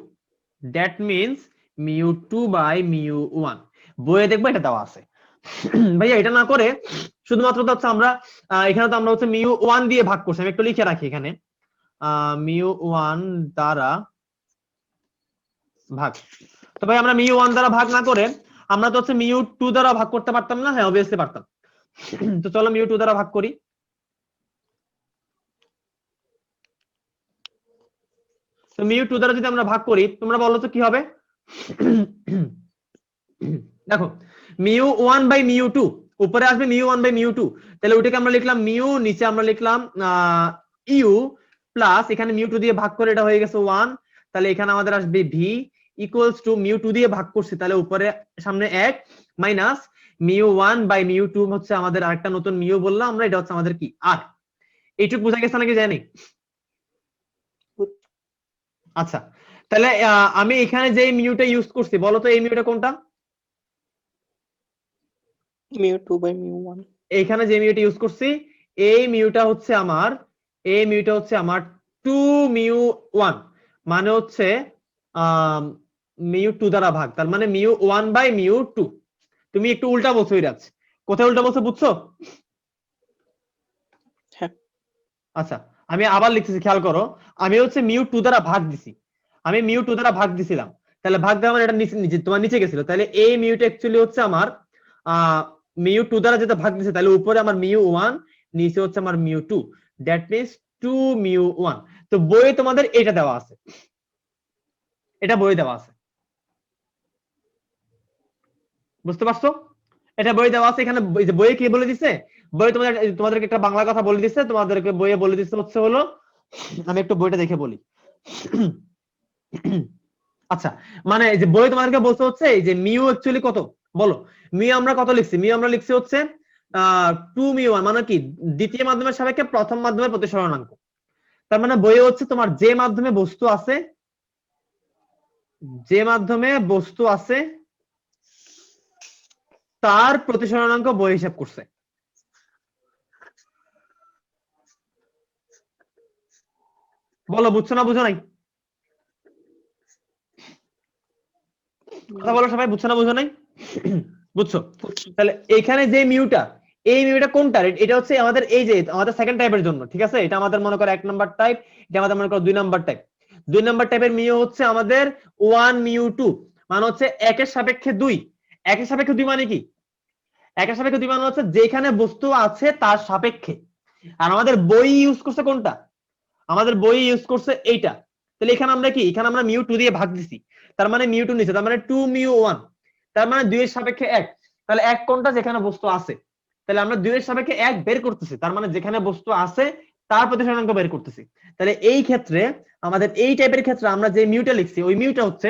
that means mu 2 by mu 1। বইয়ে দেখবো এটা দেওয়া আছে। ভাইয়া এটা না করে শুধুমাত্র তো হচ্ছে আমরা এখানে তো আমরা হচ্ছে মিউ 1 দিয়ে ভাগ করছি, আমি একটু লিখে রাখি এখানে, মিউ 1 দ্বারা ভাগ। তো ভাই আমরা মিউ 1 দ্বারা ভাগ না করে আমরা তো হচ্ছে মিউ 2 দ্বারা ভাগ করতে পারতাম না? হ্যাঁ, অবভিয়াসলি পারতাম। তো চলো মিউ 2 দ্বারা ভাগ করি। তো মিউ 2 দ্বারা যদি আমরা ভাগ করি, তোমরা বলো তো কি হবে? দেখো মিউ 1 বাই মিউ 2, উপরে আসবে মিউ 1 বাই মিউ 2, তাহলে ওটাকে আমরা লিখলাম মিউ, নিচে আমরা লিখলাম ইউ, প্লাস এখানে মিউ 2 দিয়ে ভাগ করে এটা হয়ে গেছে 1, তাহলে এখানে আমাদের আসবে ভি ইকুয়ালস টু মিউ 2 দিয়ে ভাগ করছি, তাহলে উপরে সামনে 1 মাইনাস মিউ 1 বাই মিউ 2 হচ্ছে আমাদের আরেকটা নতুন মিউ বললাম আমরা, এটা হচ্ছে আমাদের কি আর। এইটুকু বোঝা গেছে নাকি জানি? আচ্ছা, তাহলে আমি এখানে যে মিউটা ইউজ করছি, বলো তো এই মিউটা কোনটা? Mu 2 by mu 1। এখানে যে মিউটা ইউজ করছি এই মিউটা হচ্ছে আমার 2 মিউ 1, মানে হচ্ছে মিউ 2 দ্বারা ভাগ, তার মানে মিউ 1 বাই মিউ 2। তুমি একটু উল্টা বলছো ইরাজ, কোথায় উল্টা বলছো বুঝছো? হ্যাঁ। আচ্ছা, আমি আবার লিখতেছি, খেয়াল করো, আমি হচ্ছে মিউ 2 দ্বারা ভাগ দিছি, আমি মিউ 2 দ্বারা ভাগ দিছিলাম, তাহলে ভাগ দেওয়া মানে এটা নিচে নিচে তোমার নিচে গেছিল, তাহলে এই মিউটা অ্যাকচুয়ালি হচ্ছে আমার মিউ 2 দ্বারা যেটা ভাগ দিছে, তাহলে উপরে আমার মিউ 1, নিচে হচ্ছে আমার মিউ 2, দ্যাট মিন্স 2 মিউ 1। তো বইয়ে তোমাদের এটা দেওয়া আছে, এটা বইয়ে দেওয়া আছে, বুঝতে পারছো? এটা বইয়ে দেওয়া আছে। এখানে বইয়ে কি বলে দিছে? বইয়ে তোমাদেরকে একটা বাংলা কথা বলে দিছে, তোমাদেরকে বইয়ে বলে দিছে হচ্ছে হলো, আমি একটু বইটা দেখে বলি। আচ্ছা, মানে যে বই তোমাদেরকে বলতে হচ্ছে এই যে মিউ অ্যাকচুয়ালি কত বলো? মিউ আমরা কত লিখছি? মিউ আমরা লিখছি হচ্ছে 2 মিউ 1, মানে কি দ্বিতীয় মাধ্যমের সাপেক্ষে প্রথম মাধ্যমের প্রতিসরণাঙ্ক। তার মানে বইয়ে হচ্ছে তোমার যে মাধ্যমে বস্তু আছে তার প্রতিসরণাঙ্ক বই হিসাব করছে। বলো বুঝছো না বুঝো নাই? কথা বলো সবাই, বুঝছো না বুঝো নাই? বুঝছো? তাহলে এখানে যে মিউটা, এই মিউটা কোনটা? এটা হচ্ছে আমাদের এই যে আমাদের সেকেন্ড টাইপের জন্য, ঠিক আছে? এটা আমাদের মনে করো 1 নাম্বার টাইপ, এটা আমাদের মনে করো 2 নাম্বার টাইপ। 2 নাম্বার টাইপের মিউ হচ্ছে আমাদের 1 মিউ 2, মানে হচ্ছে 1 এর সাপেক্ষে 2। 1 এর সাপেক্ষে 2 মানে কি? 1 এর সাপেক্ষে 2 মানে হচ্ছে যেখানে বস্তু আছে তার সাপেক্ষে। আর আমাদের বই ইউজ করছে কোনটা? আমাদের বই ইউজ করছে এইটা, তাহলে এখানে আমরা কি, এখানে আমরা মিউ 2 দিয়ে ভাগ দিছি, তার মানে মিউ 2 নিচে, তার মানে 2 মিউ 1, তার মানে 2 এর সাপেক্ষে 1, তাহলে 1 কোনটা, যেখানে বস্তু আছে, তাহলে আমরা 2 এর সাপেক্ষে 1 বের করতেছি, তার মানে যেখানে বস্তু আছে তার প্রতিসরণাঙ্ক বের করতেছি। তাহলে এই ক্ষেত্রে আমাদের এই টাইপের ক্ষেত্রে আমরা যে মিউটা লিখছি ওই মিউটা হচ্ছে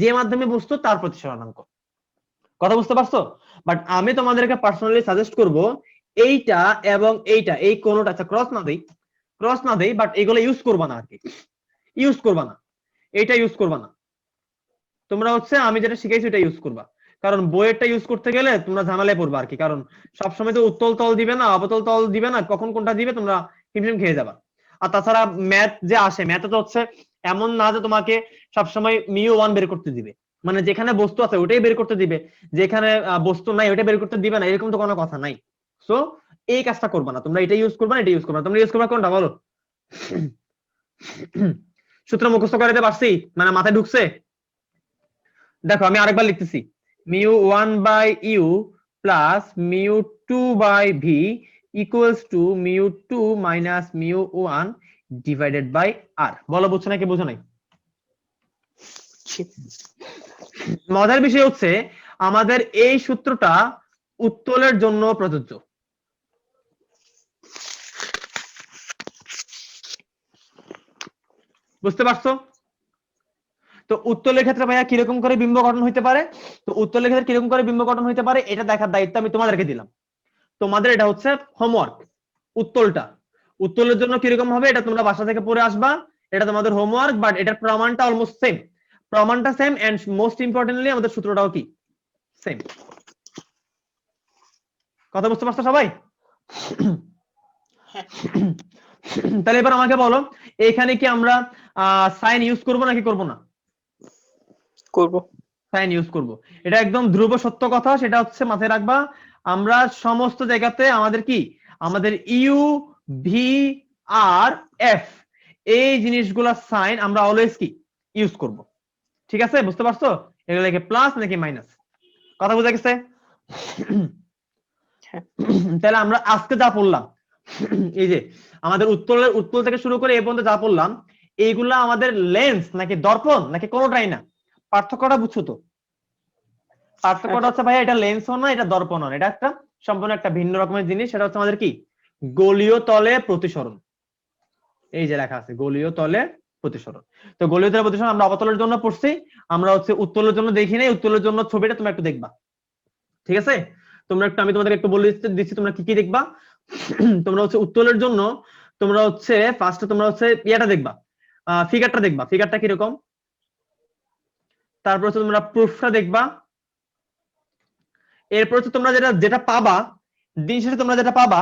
যে মাধ্যমে বস্তু তার প্রতিসরণাঙ্ক। কথা বুঝতে পারছো? বাট আমি তোমাদেরকে পার্সোনালি সাজেস্ট করব এইটা এবং এইটা, এই কোনটা, আচ্ছা ক্রস না দেই, বাট এগুলো ইউজ করবা না আর কি, ইউজ করবা না, এইটা ইউজ করবা না তোমরা, হচ্ছে আমি যেটা শিখাইছি এটা ইউজ করবা, কারণ বইয়েরটা ইউজ করতে গেলে তোমরা ঝামেলায় পড়বা আর কি, কারণ সবসময় তো উত্তল তল দিবে না, অবতল তল দিবে না, কখন কোনটা দিবে তোমরা হিমশিম খেয়ে যাবা। আর তাছাড়া ম্যাথ যে আসে, ম্যাথে তো হচ্ছে এমন না যে তোমাকে সবসময় মিউ 1 বের করতে দিবে, মানে যেখানে বস্তু আছে ওটাই বের করতে দিবে, যেখানে বস্তু নাই ওটা বের করতে দিবে না, এরকম তো কোনো কথা নাই। সো এই কাজটা করবা না তোমরা, এটা ইউজ করবা না, এটা ইউজ করবা না, তোমরা ইউজ করবা কোনটা বলো? সূত্র মুখস্থ করে দিতে পারছি, মানে মাথায় ঢুকছে? দেখো আমি আরেকবার লিখতেছি, mu 1 by U plus mu 2 by V equals to mu 2 minus mu 1 divided by R. বলো বুঝছো নাকি বুঝো নাই? মজার বিষয় হচ্ছে আমাদের এই সূত্রটা উত্তলের জন্য প্রযোজ্য। বুঝতে পারছো? তো উত্তলের ক্ষেত্রে ভাইয়া কিরকম করে বিম্ব গঠন হইতে পারে, তো উত্তলের ক্ষেত্রে কিরকম করে বিম্ব গঠন হইতে পারে এটা দেখার দায়িত্ব আমি তোমাদেরকে দিলাম, তোমাদের এটা হচ্ছে হোমওয়ার্ক। উত্তলের জন্য কিরকম হবে এটা তোমরা বাসা থেকে পড়ে আসবা, এটা তোমাদের হোমওয়ার্ক, বাট এটার প্রমাণটা অলমোস্ট সেম, প্রমাণটা সেম, এন্ড মোস্ট ইম্পর্টেন্টলি আমাদের সূত্রটাও কি সেম। কথা বুঝতে পারছো সবাই? তাহলে এবার আমাকে বলো এখানে কি আমরা সাইন ইউজ করব নাকি করব না? করব। সাইন ইউজ করব, এটা একদম ধ্রুব সত্য কথা, সেটা হচ্ছে মাথায় রাখবা। আমরা সমস্ত জায়গাতে আমাদের কি, আমাদের ইউ ভি আর এফ এই জিনিসগুলা সাইন আমরা অলওয়েজ কি ইউজ করব। ঠিক আছে, বুঝতে পারছো? এগুলো কি প্লাস নাকি মাইনাস? কথা বুঝা গেছে? তাহলে আমরা আজকে যা পড়লাম, এই যে আমাদের উত্তল থেকে শুরু করে এই পর্যন্ত যা পড়লাম, এইগুলা আমাদের লেন্স নাকি দর্পণ নাকি কোনোটাই না? পার্থক্যটা বুঝছো তো? পার্থক্যটা হচ্ছে ভাই এটা লেন্সও না, এটা দর্পণ না, এটা একটা সম্পূর্ণ একটা ভিন্ন রকমের জিনিস। সেটা হচ্ছে আমাদের কি, গোলীয় তলে প্রতিসরণ। এই যে লেখা আছে গোলীয় তলে প্রতিসরণ। তো গোলীয় তলে প্রতিসরণ আমরা অবতলের জন্য পড়ছি, আমরা হচ্ছে উত্তলের জন্য দেখি নাই, উত্তলের জন্য ছবিটা তোমরা একটু দেখবা, ঠিক আছে? তোমরা একটু, আমি তোমাদের একটু বলে দিচ্ছি তোমরা কি কি দেখবা। তোমরা হচ্ছে উত্তলের জন্য তোমরা হচ্ছে ফার্স্টে তোমরা হচ্ছে ইয়াটা দেখবা, ফিগারটা দেখবা, ফিগারটা কিরকম, তারপর হচ্ছে তোমরা প্রুফটা দেখবা, এরপর হচ্ছে তোমরা যেটা যেটা পাবা দিন শেষে, তোমরা যেটা পাবা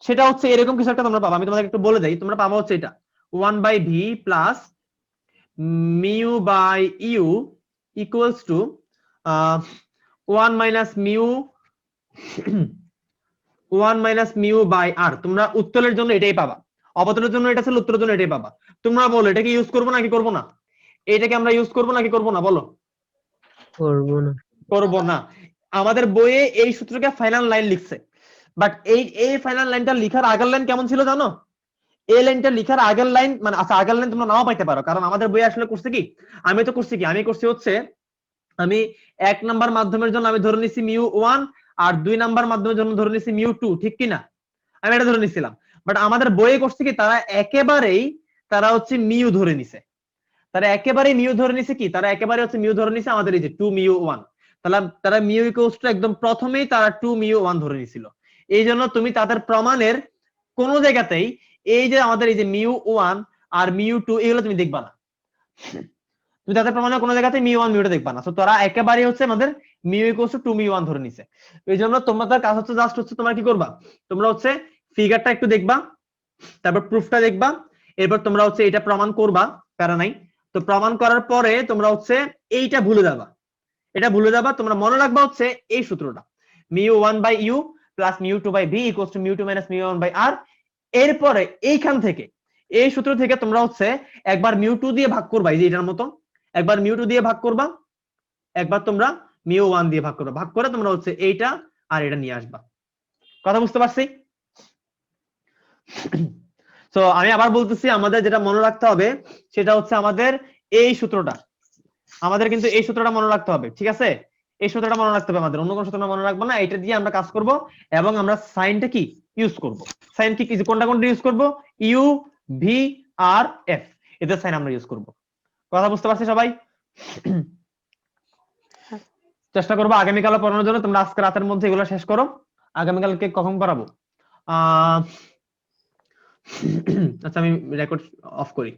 সেটা হচ্ছে এরকম কিছু একটা তোমরা পাবা। আমি তোমাদের একটু বলে দেই, তোমরা পাবা হচ্ছে এটা 1 by V plus mu by U equals to 1 minus mu 1 minus mu by R. তোমরা উত্তলের জন্য এটাই পাবা, অবতলের জন্য এটা ছিল, উত্তরের জন্য এটাই পাবা। তোমরা বলো এটা কি ইউজ করবো নাকি করবো না? এটাকে আমরা ইউজ করবো নাকি করবো না বলো? করব না। করবো না। আমাদের বইয়ে এই সূত্রকে ফাইনাল লাইন লিখছে, বাট এই ফাইনাল লাইনটা লিখার আগের লাইন কেমন ছিল জানো? এই লাইনটা লিখার আগের লাইন, মানে আচ্ছা আগের লাইন তোমরা নাও পাইতে পারো, কারণ আমাদের বই আসলে করছে কি, আমি তো করছি কি, আমি করছি হচ্ছে আমি 1 নাম্বার মাধ্যমের জন্য আমি ধরে নিছি মিউ 1 আর 2 নাম্বার মাধ্যমের জন্য ধরে নিছি মিউ 2, ঠিক কি না? আমি এটা ধরে নিছিলাম, বাট আমাদের বইয়ে করছে কি, তারা হচ্ছে মিউ ধরে নিছে, তারা একেবারেই মিউ ধরে নিছে কি, তারা একেবারে হচ্ছে মিউ ধরে নিছে আমাদের এই যে 2 মিউ 1, তারা মিউ ইকুয়ালস টু একদম প্রথমেই তারা 2 মিউ 1 ধরে নিছিল। এই জন্য তুমি তাদের প্রমাণের কোন জায়গাতেই এই যে আমাদের এই যে মিউ 1 আর মিউ 2 এগুলো তুমি দেখবা না, তুমি তাদের প্রমাণের কোন জায়গাতে মিউ 1 মিউটা দেখবা না। তো তারা একেবারেই হচ্ছে আমাদের মিউ ইকুয়ালস টু 2 মিউ 1 ধরে নিছে। এই জন্য তোমাদের কাজ হচ্ছে জাস্ট হচ্ছে তোমরা কি করবা, তোমরা হচ্ছে ফিগারটা একটু দেখবা, তারপর প্রুফটা দেখবা, এরপর তোমরা হচ্ছে এটা প্রমাণ করবা, প্যারা নাই। তো প্রমাণ করার পরে তোমরা হচ্ছে এইটা ভুলে যাবা, এটা ভুলে যাবা, তোমরা মনে রাখবা হচ্ছে এই সূত্রটা, mu 1 by U plus mu 2 by V equals to mu 2 minus mu 1 by R. এরপরে এইখান থেকে এই সূত্র থেকে তোমরা হচ্ছে একবার মিউ 2 দিয়ে ভাগ করবা, এই যে এটার মতো একবার মিউ 2 দিয়ে ভাগ করবা, একবার তোমরা মিউ 1 দিয়ে ভাগ করবা, ভাগ করে তোমরা হচ্ছে এইটা আর এটা নিয়ে আসবা। কথা বুঝতে পারছি? তো আমি আবার বলতেছি, আমাদের যেটা মনে রাখতে হবে সেটা হচ্ছে আমাদের এই সূত্রটা, আমাদের কিন্তু এই সূত্রটা মনে রাখতে হবে, ঠিক আছে? এই সূত্রটা মনে রাখতে হবে আমাদের, অন্য কোনো সূত্র মনে রাখবো না, এটা দিয়ে আমরা কাজ করব এবং আমরা সাইনটা কি ইউজ করব। সাইন কি কোনটা কোনটা ইউজ করব? ইউ, ভি, আর, এফ, এদের সাইন আমরা ইউজ করব। কথা বুঝতে পারছি সবাই? চেষ্টা করবো আগামীকাল পড়ানোর জন্য, তোমরা আজকে রাতের মধ্যে এগুলো শেষ করো। আগামীকালকে কখন পড়াবো? আচ্ছা আমি রেকর্ড অফ করি।